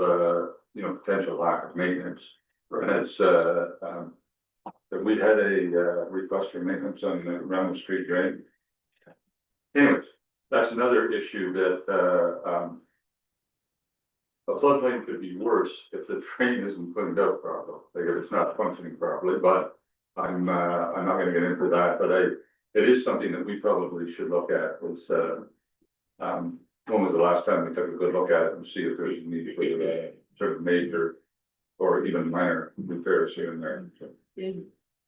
potential lack of maintenance. And it's that we had a request for maintenance on the Reynolds Creek drain. Anyways, that's another issue that a floodplain could be worse if the drain isn't cleaned out properly, like if it's not functioning properly, but I'm not gonna get into that, but it is something that we probably should look at was, when was the last time we took a good look at it and see if there's a need for a sort of major or even minor repairs here and there. So,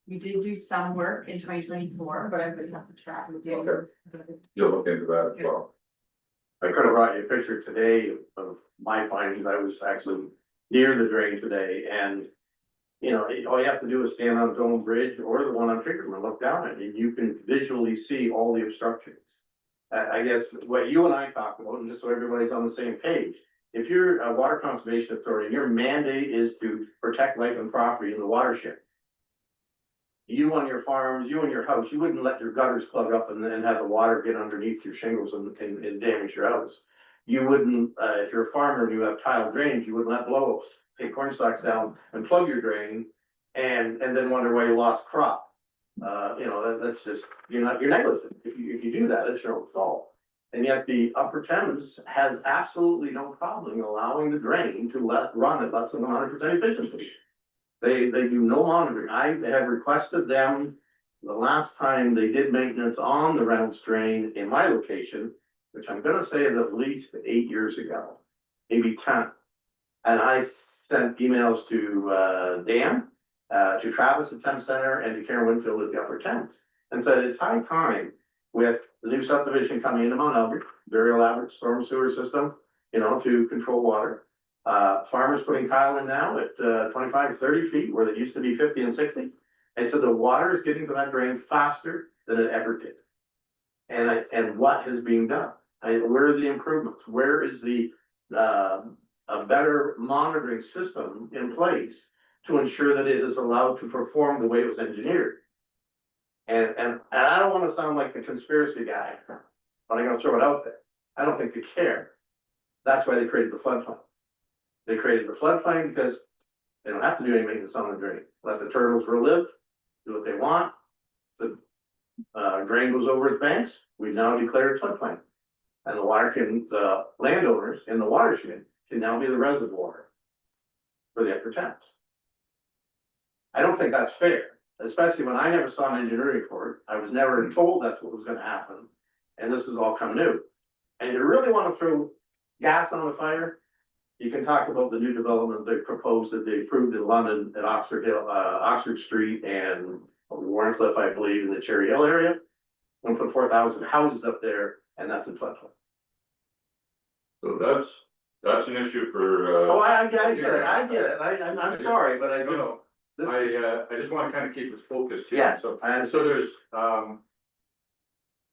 We did do some work in 2024, but I would have to track with you. Okay. You'll look into that as well. I could have brought you a picture today of my findings. I was actually near the drain today and, all you have to do is stand on Dome Bridge or the one on Pickerel and look down it and you can visually see all the obstructions. I guess what you and I talked about, and just so everybody's on the same page, if you're a water conservation authority, your mandate is to protect life and property in the watershed. You on your farms, you and your house, you wouldn't let your gutters plug up and then have the water get underneath your shingles and damage your house. You wouldn't, if you're a farmer and you have tile drains, you wouldn't let blowups take corn stalks down and plug your drain and then wonder why you lost crop. That's just, you're negligent. If you do that, it's your own fault. And yet the Upper Thames has absolutely no problem allowing the drain to run at less than 100% efficiency. They do no monitoring. I have requested them the last time they did maintenance on the Reynolds drain in my location, which I'm gonna say is at least 8 years ago, maybe 10. And I sent emails to Dan, to Travis at Thames Center and to Karen Winfield at the Upper Thames. and said it's high time with the new subdivision coming into Mount Albert, very elaborate storm sewer system, you know, to control water. Farmers putting tile in now at 25, 30 feet where it used to be 50 and 60. I said the water is getting to that drain faster than it ever did. And what is being done? Where are the improvements? Where is the a better monitoring system in place to ensure that it is allowed to perform the way it was engineered? And I don't wanna sound like the conspiracy guy, but I'm gonna throw it out there. I don't think they care. That's why they created the floodplain. They created the floodplain because they don't have to do any maintenance on the drain. Let the turtles relive, do what they want. The drain goes over its banks, we've now declared floodplain. And the landowners in the watershed can now be the reservoir for the upper Thames. I don't think that's fair, especially when I never saw an engineering report. I was never told that's what was gonna happen. And this is all come new. And you really wanna throw gas on the fire, you can talk about the new development they proposed that they approved in London at Oxford Hill, Oxford Street and Warncliffe, I believe, in the Cherry Hill area. We'll put 4,000 houses up there, and that's in floodplain. So that's an issue for, Oh, I get it, I'm sorry, but I no, just. no, this- I just wanna kind of keep us focused here. Yes, So, I so understand. there's,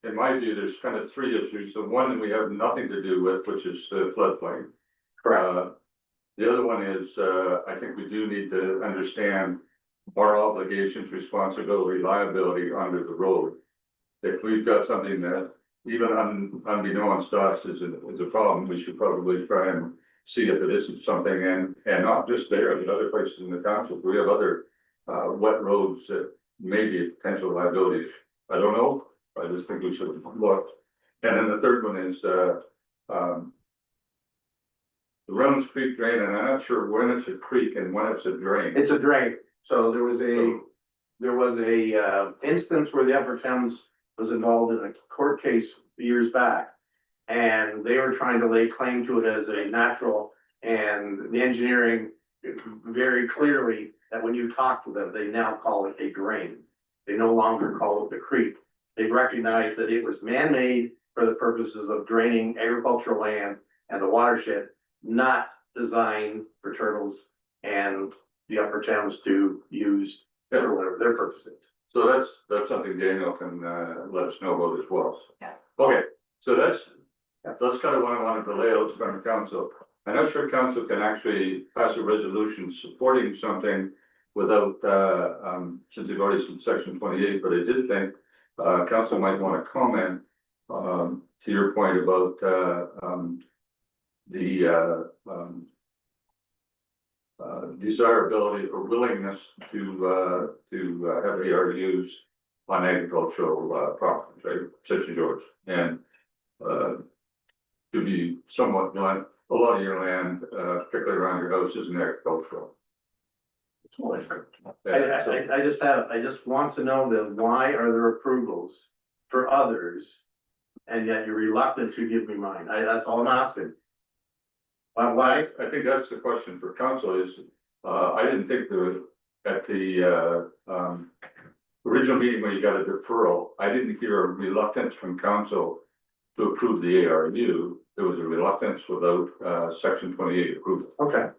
in my view, there's kind of three issues. The one that we have nothing to do with, which is the floodplain. Correct. The other one is, I think we do need to understand our obligations, responsibility, liability under the road. If we've got something that even unbeknownst to us is a problem, we should probably try and see if it isn't something, and not just there, but other places in the township. We have other wet roads that may be a potential liability. I don't know, I just think we should look. And then the third one is the Rounds Creek drain, and I'm not sure when it's a creek and when it's a drain. It's a drain, so there was a instance where the Upper Thames was involved in a court case years back. And they were trying to lay claim to it as a natural, and the engineering very clearly that when you talk to them, they now call it a drain. They no longer call it the creek. They recognize that it was man-made for the purposes of draining agricultural land and the watershed, not designed for turtles and the Upper Thames to use for whatever their purpose is. So that's something Daniel can let us know about as well. Yeah. Okay, so that's kind of what I wanted to lay out from council. I'm not sure council can actually pass a resolution supporting something without, since you've already said section 28, but I did think council might want to comment to your point about the desirability or willingness to have ARUs on agricultural properties, right, such as yours, and to be somewhat blunt, a lot of your land, particularly around your house, isn't agricultural. I just want to know then, why are there approvals for others? And yet you're reluctant to give me mine, that's all I'm asking. Why? I think that's the question for council is, I didn't think at the original meeting where you got a deferral, I didn't hear a reluctance from council to approve the ARU. There was a reluctance without section 28 approval. Okay.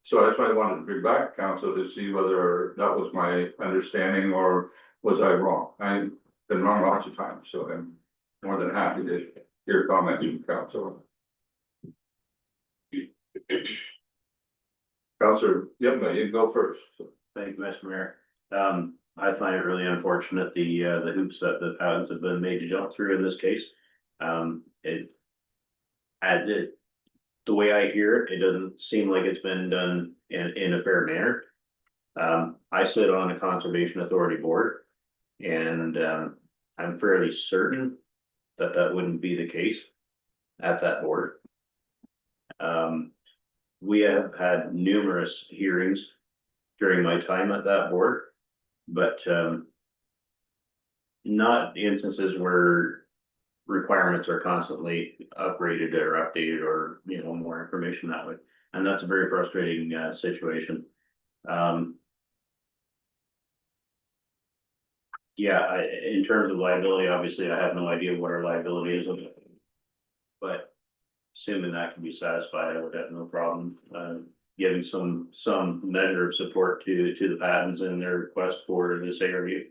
So that's why I wanted to bring back council to see whether that was my understanding or was I wrong. I've been wrong lots of times, so I'm more than happy to hear comments from council. Counselor, yep, no, you can go first. Thank you, Mr. Mayor. I find it really unfortunate the hoops that the patents have been made to jump through in this case. The way I hear it, it doesn't seem like it's been done in a fair manner. I sit on a conservation authority board, and I'm fairly certain that that wouldn't be the case at that board. We have had numerous hearings during my time at that board, but not instances where requirements are constantly upgraded or updated or, more information that way. And that's a very frustrating situation. Yeah, in terms of liability, obviously, I have no idea what our liability is. But assuming that can be satisfied, I would have no problem, giving some measure of support to the Pattons in their request for this area.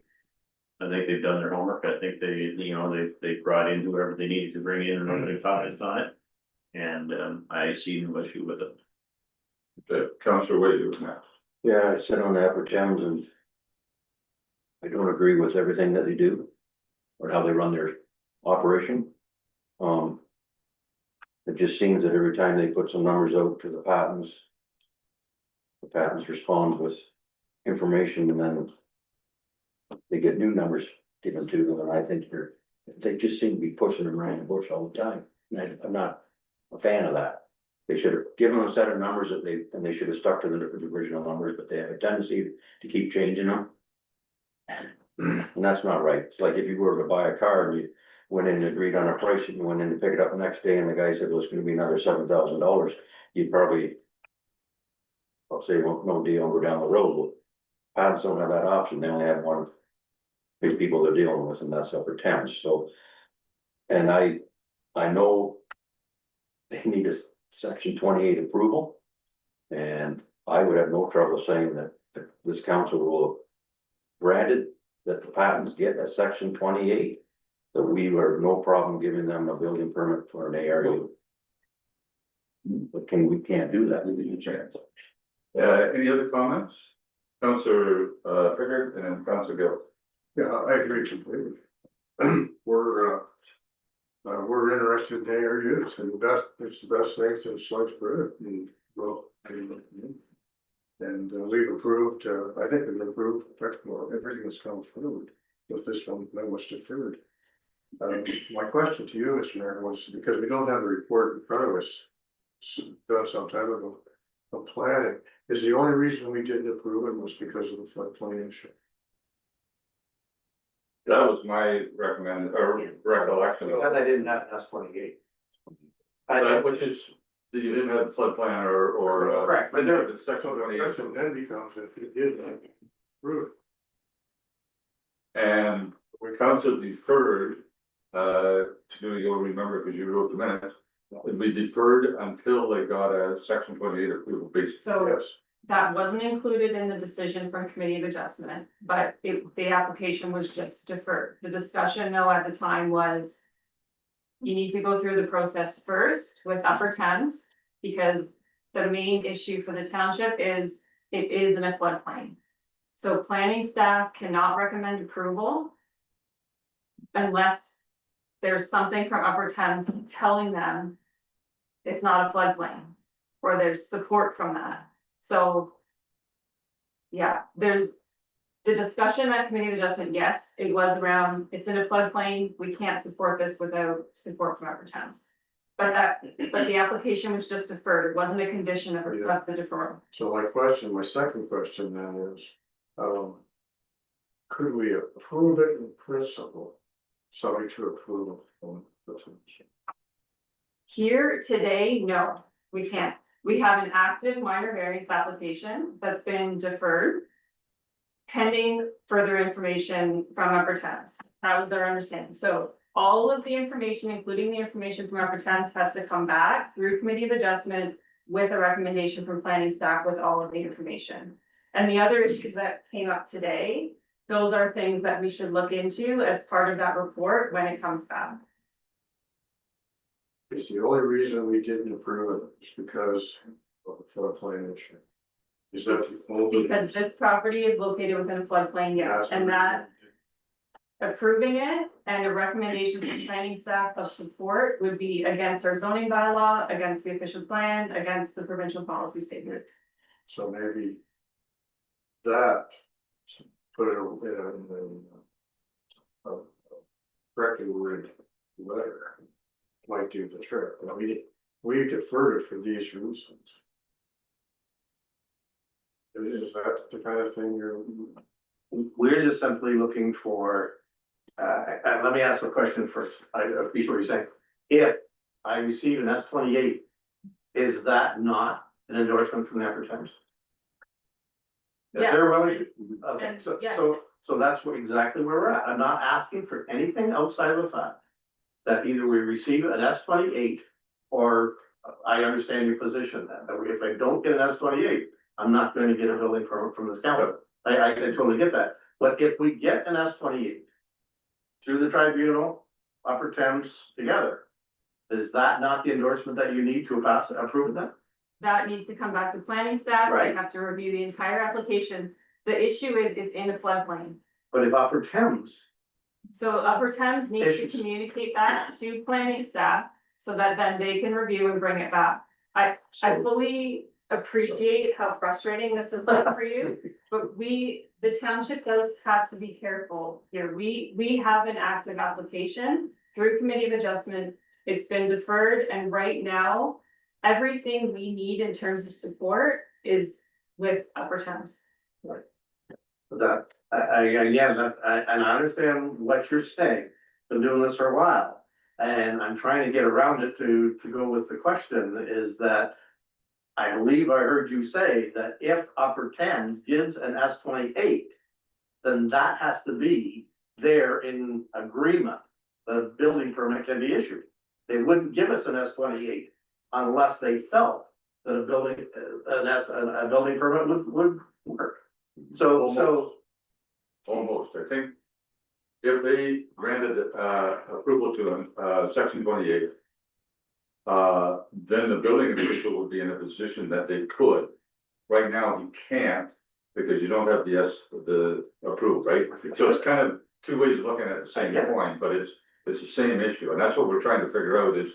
I think they've done their homework. I think they brought in whoever they needed to bring in and nobody commented on it. And, I see no issue with it. Okay, Councillor Wade, you next. Yeah, I sit on the upper Thames and I don't agree with everything that they do or how they run their operation. It just seems that every time they put some numbers out to the Pattons respond with information and then they get new numbers given to them, and I think they just seem to be pushing them around the bush all the time. And I'm not a fan of that. They should have given them a set of numbers and they should have stuck to the original numbers, but they have a tendency to keep changing them. And that's not right. It's like if you were to buy a car and you went in and agreed on a price and you went in to pick it up the next day and the guy said, well, it's gonna be another $7,000, you'd probably, I'll say, well, no deal, and go down the road. Pattons don't have that option. They only have one big people they're dealing with, and that's Upper Thames. So, and I know they need a section 28 approval. And I would have no trouble saying that this council will have granted that the Pattons get a section 28. That we were no problem giving them a building permit for an ARU. But we can't do that, we need a chance. Any other comments? Councillor, Pickard and then Councillor Gill. Yeah, I agree completely. We're interested in ARUs and it's the best thing since sliced bread. And we've approved, I think we've approved everything that's come forward with this one, that was deferred. My question to you, Mr. Mayor, was because we don't have a report in front of us, done some time ago, of planning, is the only reason we didn't approve it was because of the floodplain issue. That was my recollection. Because I didn't have an S-28. Which is, you didn't have floodplain or. Correct, but there- the section So the 28. question then becomes if it did approve it. And we council deferred, you'll remember because you wrote the minutes. We deferred until they got a section 28 approval basically. So Yes. that wasn't included in the decision from Committee of Adjustment, but the application was just deferred. The discussion though at the time was you need to go through the process first with Upper Thames, because the main issue for the township is it is in a floodplain. So planning staff cannot recommend approval unless there's something from Upper Thames telling them it's not a floodplain, or there's support from that. So yeah, there's the discussion at Committee of Adjustment, yes, it was around, it's in a floodplain, we can't support this without support from Upper Thames. But the application was just deferred, it wasn't a condition of the deferral. So my second question then is, could we approve it in principle, subject to approval from the township? Here today, no, we can't. We have an active minor variance application that's been deferred, pending further information from Upper Thames. That was our understanding. So all of the information, including the information from Upper Thames, has to come back through Committee of Adjustment with a recommendation from planning staff with all of the information. And the other issues that came up today, those are things that we should look into as part of that report when it comes back. It's the only reason we didn't approve it is because of the floodplain issue. Is that the only? Because this property is located within a floodplain, yes, and that approving it and a recommendation from planning staff of support would be against our zoning bylaw, against the official plan, against the provincial policy statement. So maybe that, put it in a correctly worded letter, might do the trick. We deferred it for these reasons. Is that the kind of thing you're? We're just simply looking for, let me ask a question first, before you say, if I receive an S-28, is that not an endorsement from the Upper Thames? If Yes. they're willing, okay, And so, yes. so So that's what exactly where we're at. I'm not asking for anything outside of the fact that either we receive an S-28 or I understand your position that if I don't get an S-28, I'm not going to get a building permit from this county. I totally get that. But if we get an S-28 through the tribunal, Upper Thames together, is that not the endorsement that you need to approve that? That needs to come back to planning staff, they Right. have to review the entire application. The issue is it's in a floodplain. But if Upper Thames, So Upper Thames needs to Issues. communicate that to planning staff so that then they can review and bring it back. I fully appreciate how frustrating this has been for you, but the township does have to be careful here. We have an active application through Committee of Adjustment. It's been deferred, and right now, everything we need in terms of support is with Upper Thames. that, and I understand what you're saying, been doing this for a while. And I'm trying to get around it to go with the question is that I believe I heard you say that if Upper Thames gives an S-28, then that has to be there in agreement. The building permit can be issued. They wouldn't give us an S-28 unless they felt that a building permit would work. So Almost, I think. If they granted, approval to, section 28. Then the building official would be in a position that they could. Right now, he can't, because you don't have the approval, right? So it's kind of two ways of looking at the same coin, but it's the same issue, and that's what we're trying to figure out is,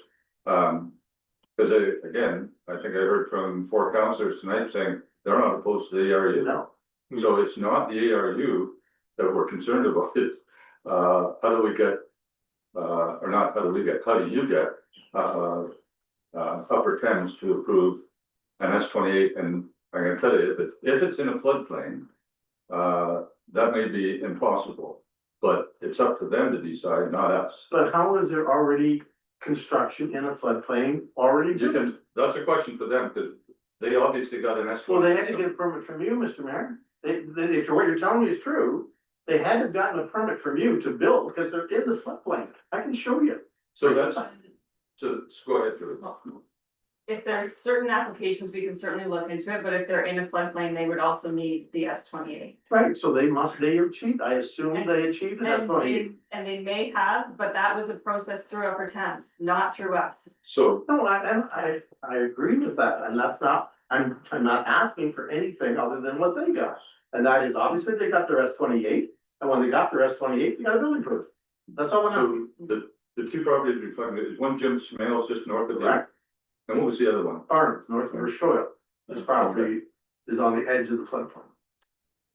because again, I think I heard from 4 councillors tonight saying they're not opposed to the ARU. no, So it's not the ARU that we're concerned about, it's, how do we get, or not, how do you get, Upper Thames to approve an S-28, and I'm gonna tell you, if it's in a floodplain, that may be impossible, but it's up to them to decide, not us. but how is there already construction in a floodplain already? You can, that's a question for them, because they obviously got an S-28. Well, they had to get a permit from you, Mr. Mayor. If what you're telling me is true, they had to have gotten a permit from you to build because they're in the floodplain. I can show you. So that's, so go ahead, Drew. If there's certain applications, we can certainly look into it, but if they're in a floodplain, they would also need the S-28. Right, so they achieved, I assume they achieved an S-28. And they may have, but that was a process through Upper Thames, not through us. So, No, I agree with that, and that's not, I'm not asking for anything other than what they got. And that is obviously they got their S-28, and when they got their S-28, they got a building permit. That's all I'm asking. so the two properties reflected, is one Jim Smales just north of there, Correct. and what was the other one? Farms, north of Rushoya. This property is on the edge of the floodplain.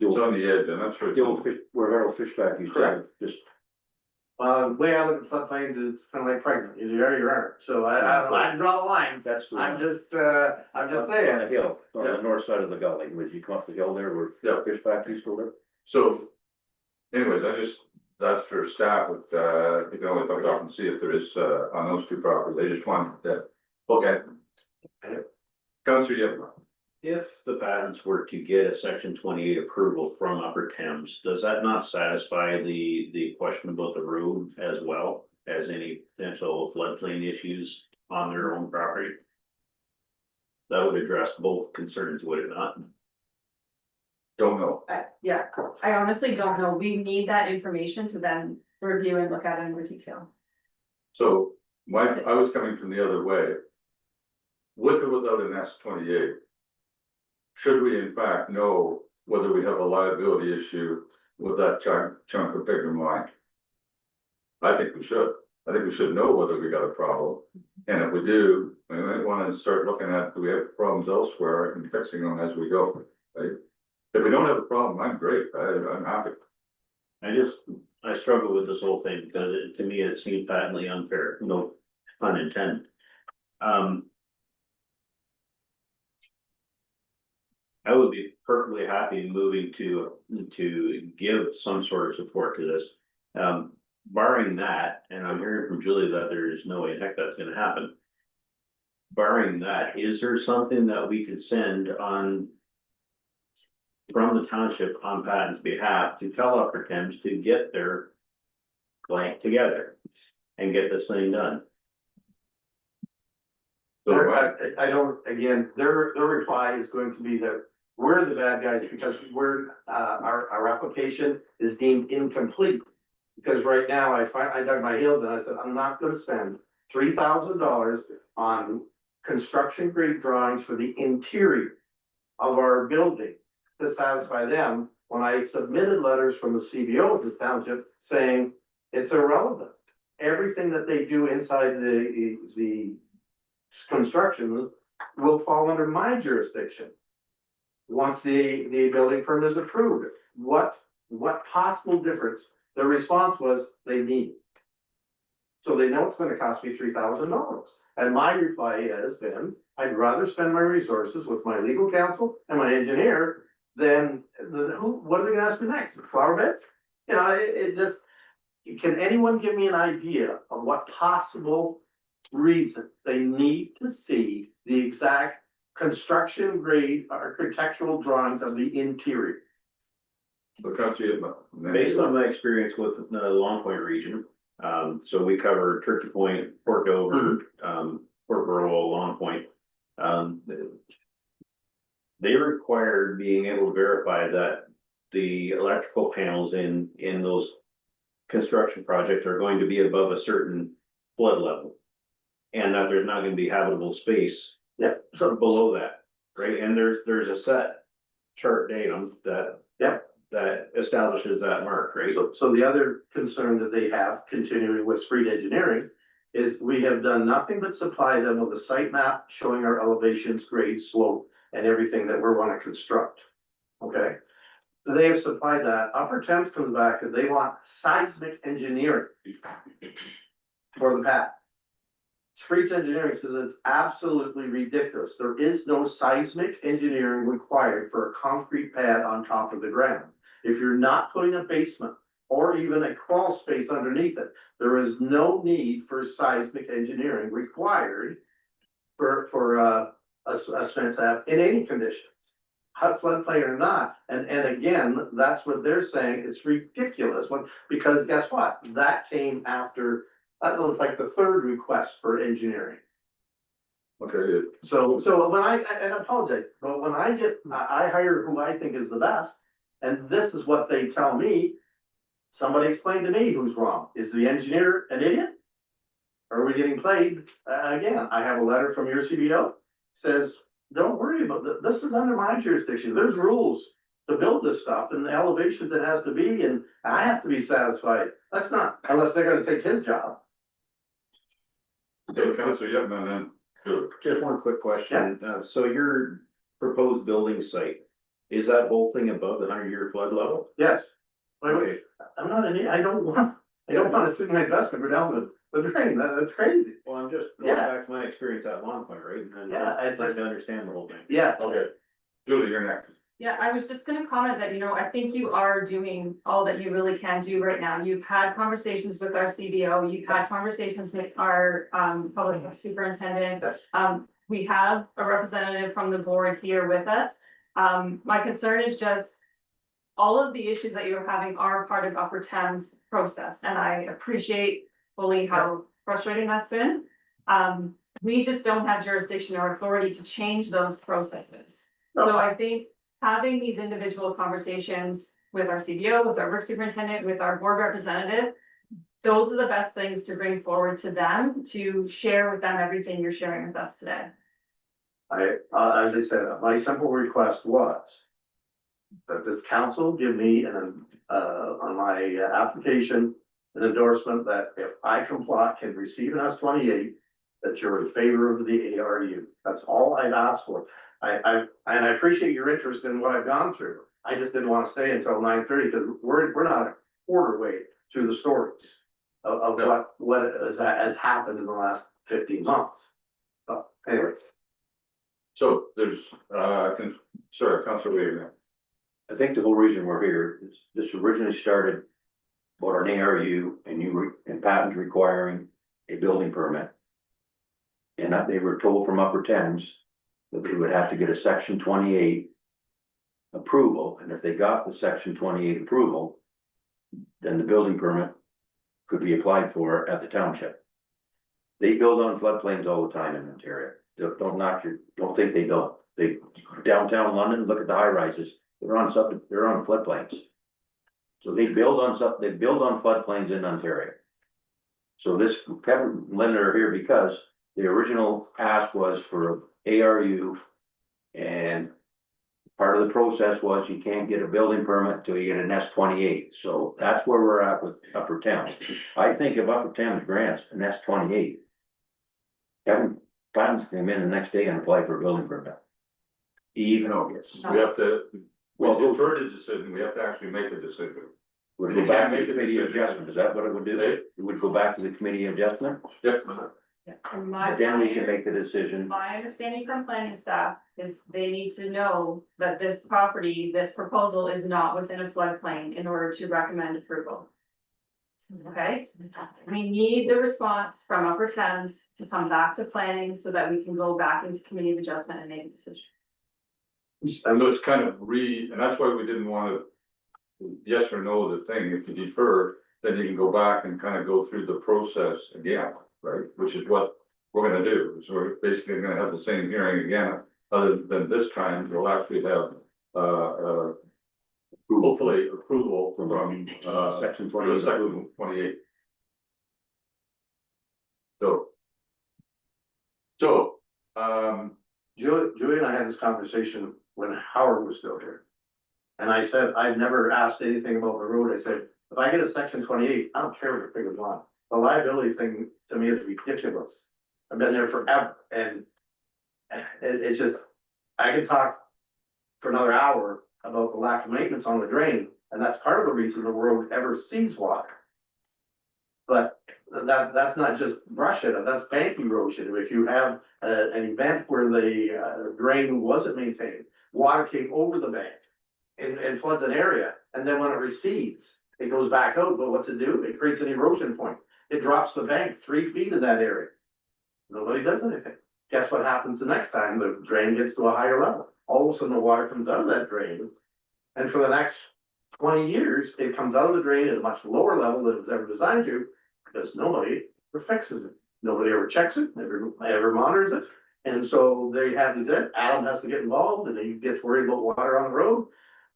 It's on the edge, I'm not sure. The old fish, where Harold Fishback used to have, just, The way I look at floodplains is kind of like pregnant, either you are or you aren't, so I draw the lines. that's the I'm one. just On the saying. hill, on Yeah. the north side of the gully, was you come up the hill there where Yeah. Fishback used to live? So, anyways, that's for staff, but, you can always look it up and see if there is, on those two properties, I just wanted that, okay. Councillor, yeah. If the Pattons were to get a section 28 approval from Upper Thames, does that not satisfy the question about the road as well as any potential floodplain issues on their own property? That would address both concerns, would it not? Don't know. Yeah, I honestly don't know. We need that information to then review and look at it in more detail. So, I was coming from the other way. With or without an S-28. Should we in fact know whether we have a liability issue with that chunk of bigger mine? I think we should. I think we should know whether we got a problem. And if we do, we might wanna start looking at, do we have problems elsewhere and fixing them as we go, right? If we don't have a problem, I'm great, I'm happy. I struggle with this whole thing because to me, it seems patently unfair, no pun intended. I would be perfectly happy moving to give some sort of support to this. Barring that, and I'm hearing from Julie that there is no way in heck that's gonna happen. Barring that, is there something that we could send on from the township on Patton's behalf to tell Upper Thames to get their blank together and get this thing done. So, I don't, again, their reply is going to be that we're the bad guys because our application is deemed incomplete. Because right now I dug my heels and I said, I'm not gonna spend $3,000 on construction grade drawings for the interior of our building to satisfy them, when I submitted letters from the CBO of this township saying it's irrelevant. Everything that they do inside the construction will fall under my jurisdiction. Once the building permit is approved, what possible difference? The response was they need it. So they know it's gonna cost me $3,000. And my reply has been, I'd rather spend my resources with my legal counsel and my engineer than what are they gonna ask me next? Flower beds? You know, it just, can anyone give me an idea of what possible reason they need to see the exact construction grade architectural drawings of the interior? the country, Based on my experience with the Long Point region, so we cover Turkey Point, Port Dover, Port Burwell, Long Point. They require being able to verify that the electrical panels in those construction projects are going to be above a certain flood level. And that there's not gonna be habitable space. Yeah. Sort of below that, right? And there's a set chart datum that. Yep. That establishes that mark, right? So the other concern that they have, continuing with street engineering, is we have done nothing but supply them with a site map showing our elevations, grade, slope, and everything that we want to construct. Okay? They have supplied that. Upper Thames comes back and they want seismic engineering for the pad. Streets engineering says it's absolutely ridiculous. There is no seismic engineering required for a concrete pad on top of the ground. If you're not putting a basement or even a crawl space underneath it, there is no need for seismic engineering required for a Spence Ave in any conditions, floodplain or not. And again, that's what they're saying. It's ridiculous because guess what? That came after, that was like the third request for engineering. okay, So when I apologize, but when I hire who I think is the best, and this is what they tell me, somebody explain to me who's wrong. Is the engineer an idiot? Are we getting played? Again, I have a letter from your CBO, says, don't worry about that. This is under my jurisdiction. There's rules to build this stuff and the elevations it has to be, and I have to be satisfied. That's not, unless they're gonna take his job. so council, yeah, then, sure. Just one quick question. So your proposed building site, is that whole thing above the 100-year flood level? Yes. Okay, I'm not an idiot. I don't want to sit in my desk and go down the drain. That's crazy. well, I'm just going Yeah. back to my experience at Long Point, right? And Yeah, I I'd like just- to understand the whole thing. Yeah. Okay. Julie, you're next. Yeah, I was just gonna comment that, I think you are doing all that you really can do right now. You've had conversations with our CBO, you've had conversations with our public works superintendent. Yes. We have a representative from the board here with us. My concern is just all of the issues that you're having are part of Upper Thames process, and I appreciate fully how frustrating that's been. We just don't have jurisdiction or authority to change those processes. So I think having these individual conversations with our CBO, with our work superintendent, with our board representative, those are the best things to bring forward to them, to share with them everything you're sharing with us today. As I said, my simple request was that this council give me on my application, an endorsement that if I comply, can receive an S-28, that you're in favor of the ARU. That's all I'd asked for. And I appreciate your interest in what I've gone through. I just didn't want to stay until 9:30 because we're not a quarter way through the stories of what has happened in the last 15 months. But anyways. So there's, sorry, Councilor Weaver. I think the whole reason we're here is this originally started about an ARU and Patton's requiring a building permit. And that they were told from Upper Thames that they would have to get a section 28 approval, and if they got the section 28 approval, then the building permit could be applied for at the township. They build on floodplains all the time in Ontario. Don't think they don't. They, downtown London, look at the high rises, they're on floodplains. So they build on floodplains in Ontario. So this, Kevin and Linda are here because the original ask was for ARU. And part of the process was you can't get a building permit till you get an S28, so that's where we're at with Upper Thames. I think if Upper Thames grants an S28. Kevin plans to come in the next day and apply for a building permit. Even though, yes, We have to, well, we'll defer the decision, we have to actually make a decision. would You go back can't to make the a committee of decision. adjustment, is that what it would do? Eh? It would go back to the committee of adjustment, Yep. And my, then we can make the decision. my understanding from planning staff is they need to know that this property, this proposal is not within a floodplain in order to recommend approval. Okay, we need the response from Upper Thames to come back to planning so that we can go back into committee of adjustment and make a decision. And it's kind of and that's why we didn't want to, yes or no, the thing, if you defer, then you can go back and kind of go through the process again, right? Which is what we're gonna do, so we're basically gonna have the same hearing again, other than this time, we'll actually have, hopefully approval from, Section for 28 the section 28. So, Julie and I had this conversation when Howard was still here. And I said, I've never asked anything about the road. I said, if I get a section 28, I don't care what the figures want. The liability thing to me is ridiculous. I've been there forever and it's just, I could talk for another hour about the lack of maintenance on the drain. And that's part of the reason the road ever sees water. But that's not just brush it, that's bank erosion. If you have an event where the drain wasn't maintained, water came over the bank and floods an area, and then when it recedes, it goes back out, but what's it do? It creates an erosion point. It drops the bank 3 feet in that area. Nobody does anything. Guess what happens the next time? The drain gets to a higher level. All of a sudden the water comes out of that drain. And for the next 20 years, it comes out of the drain at a much lower level than it was ever designed to, because nobody ever fixes it. Nobody ever checks it, never ever monitors it. And so they have these, Adam has to get involved and he gets worried about water on the road.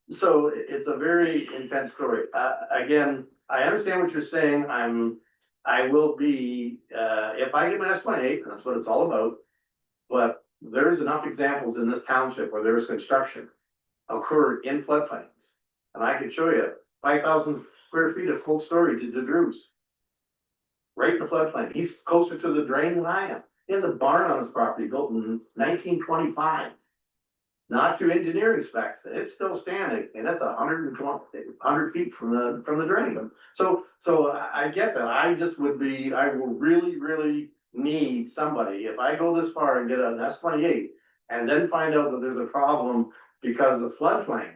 So it's a very intense story. Again, I understand what you're saying. I will be, if I get my S28, that's what it's all about. But there's enough examples in this township where there's construction occurred in floodplains. And I can show you 5,000 square feet of cold storage at DeDrews. Right in the floodplain. He's closer to the drain than I am. He has a barn on his property built in 1925. Not to engineering specs, it's still standing, and that's 100 feet from the drain. So I get that. I will really need somebody, if I go this far and get an S28 and then find out that there's a problem because of floodplain.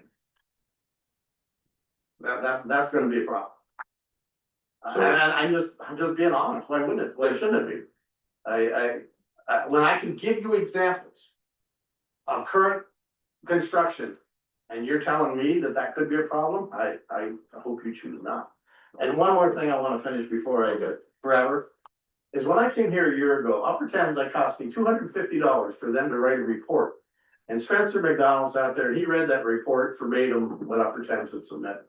That's gonna be a problem. So- And I'm just being honest. Why wouldn't it? Why shouldn't it be? When I can give you examples of current construction, and you're telling me that could be a problem, I hope you choose not. And one more thing I wanna finish before I get forever, is when I came here a year ago, Upper Thames, it cost me $250 for them to write a report. And Spencer McDonald's out there, he read that report verbatim what Upper Thames had submitted.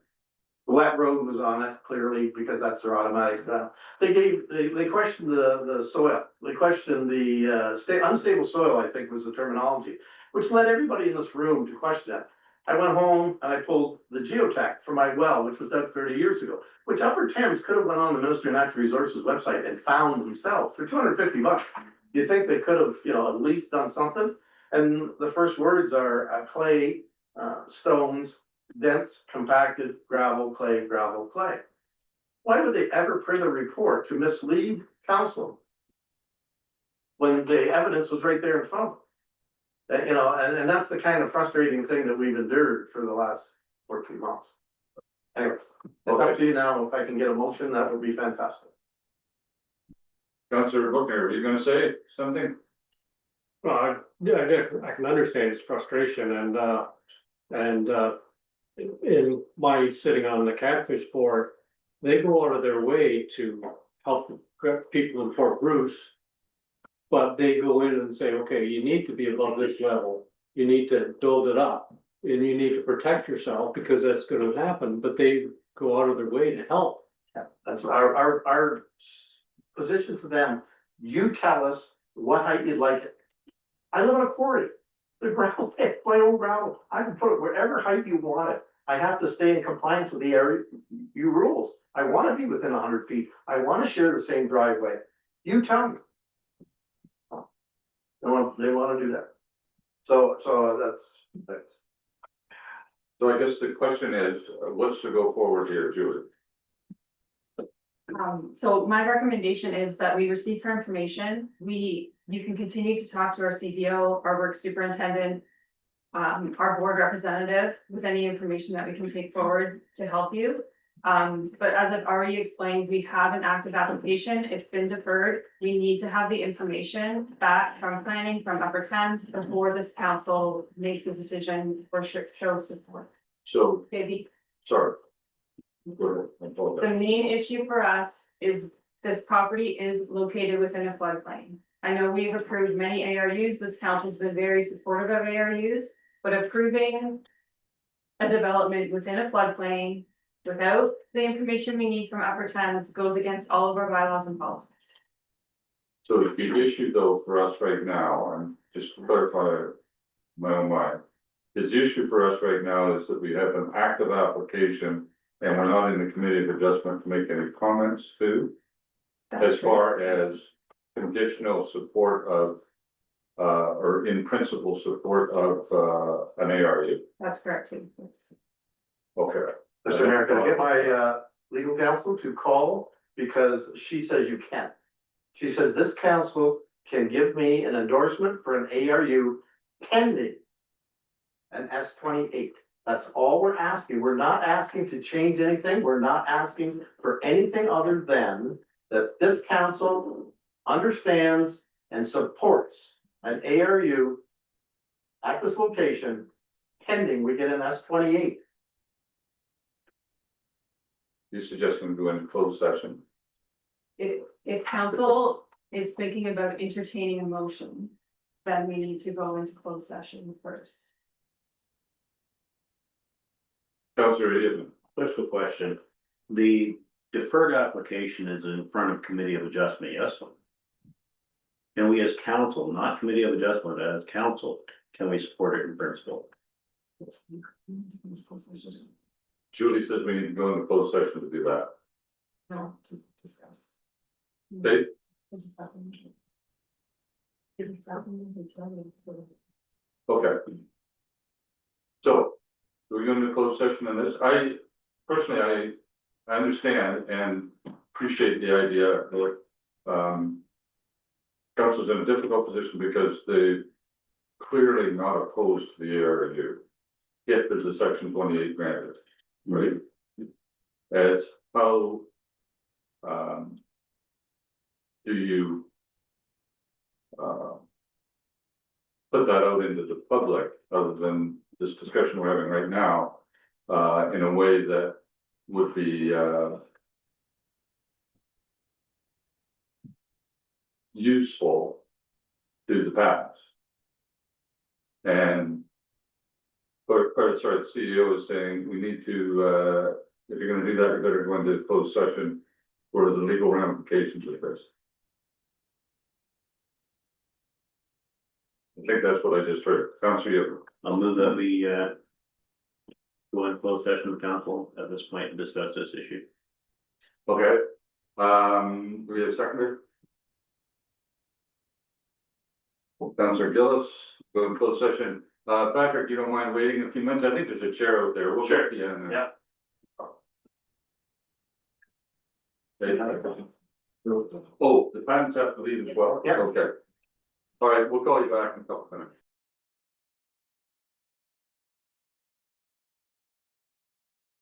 The wet road was on it clearly because that's their automatic stuff. They questioned the soil, they questioned the unstable soil, I think was the terminology, which led everybody in this room to question it. I went home and I pulled the geotech for my well, which was dug 30 years ago, which Upper Thames could have went on the Ministry of Natural Resources website and found themselves for $250. You think they could have, at least done something? And the first words are clay, stones, dense, compacted, gravel, clay, gravel, clay. Why would they ever print a report to mislead council when the evidence was right there in front of them? And that's the kind of frustrating thing that we've endured for the last 14 months. Anyways, it's up to you now. If I can get a motion, that would be fantastic. Councillor Booker, are you gonna say something? Yeah, I can understand his frustration and, And, in my sitting on the catfish board, they go out of their way to help the people in Fort Bruce. But they go in and say, okay, you need to be above this level, you need to build it up. And you need to protect yourself because that's gonna happen, but they go out of their way to help. That's our position to them. You tell us what height you'd like it. I live on a quarry. The gravel pit, my own gravel. I can put it wherever height you want it. I have to stay in compliance with the area, you rules. I wanna be within 100 feet. I wanna share the same driveway. You tell me. They wanna do that. So that's. So I guess the question is, what's to go forward here, Julie? So my recommendation is that we receive for information, you can continue to talk to our CBO, our work superintendent. Our board representative with any information that we can take forward to help you. But as I've already explained, we have an active application, it's been deferred. We need to have the information back from planning, from Upper Thames before this council makes a decision or shows support. So, Maybe sorry. Go ahead, I apologize. the main issue for us is this property is located within a floodplain. I know we've approved many ARUs, this council's been very supportive of ARUs, but approving a development within a floodplain without the information we need from Upper Thames goes against all of our bylaws and policies. So the issue though for us right now, and just to clarify my own mind. His issue for us right now is that we have an active application and we're not in the committee of adjustment to make any comments to. As far as conditional support of, or in principle support of, an ARU. That's correct too. Yes. Okay. Mr. Mayor, can I get my legal counsel to call, because she says you can't. She says this council can give me an endorsement for an ARU pending an S-28. That's all we're asking. We're not asking to change anything. We're not asking for anything other than that this council understands and supports an ARU at this location pending we get an S-28. You're suggesting go into closed session? If council is thinking about entertaining a motion, then we need to go into closed session first. Councilor Hickman. Just a question. The deferred application is in front of committee of adjustment, yes? Can we as council, not committee of adjustment, as council, can we support it in principle? Julie says we need to go into closed session to do that. No, to discuss. Dave? Okay. So, do we go into closed session on this? I personally, I understand and appreciate the idea that, council's in a difficult position because they clearly not opposed to the ARU. Yet there's a section 28 granted, right? As how, do you, put that out into the public, other than this discussion we're having right now, in a way that would be, useful to the past. And, or sorry, the CEO is saying we need to, if you're gonna do that, you better go into closed session for the legal ramifications of this. I think that's what I just heard. Councilor, I'll move that we go in closed session with council at this point and discuss this issue. okay, do we have a seconder? Councilor Gillis, go in closed session. Patrick, you don't mind waiting a few minutes? I think there's a chair out there. We'll get you in there. Oh, the parents have to leave as well? Yeah. Okay. All right, we'll call you back in a couple minutes.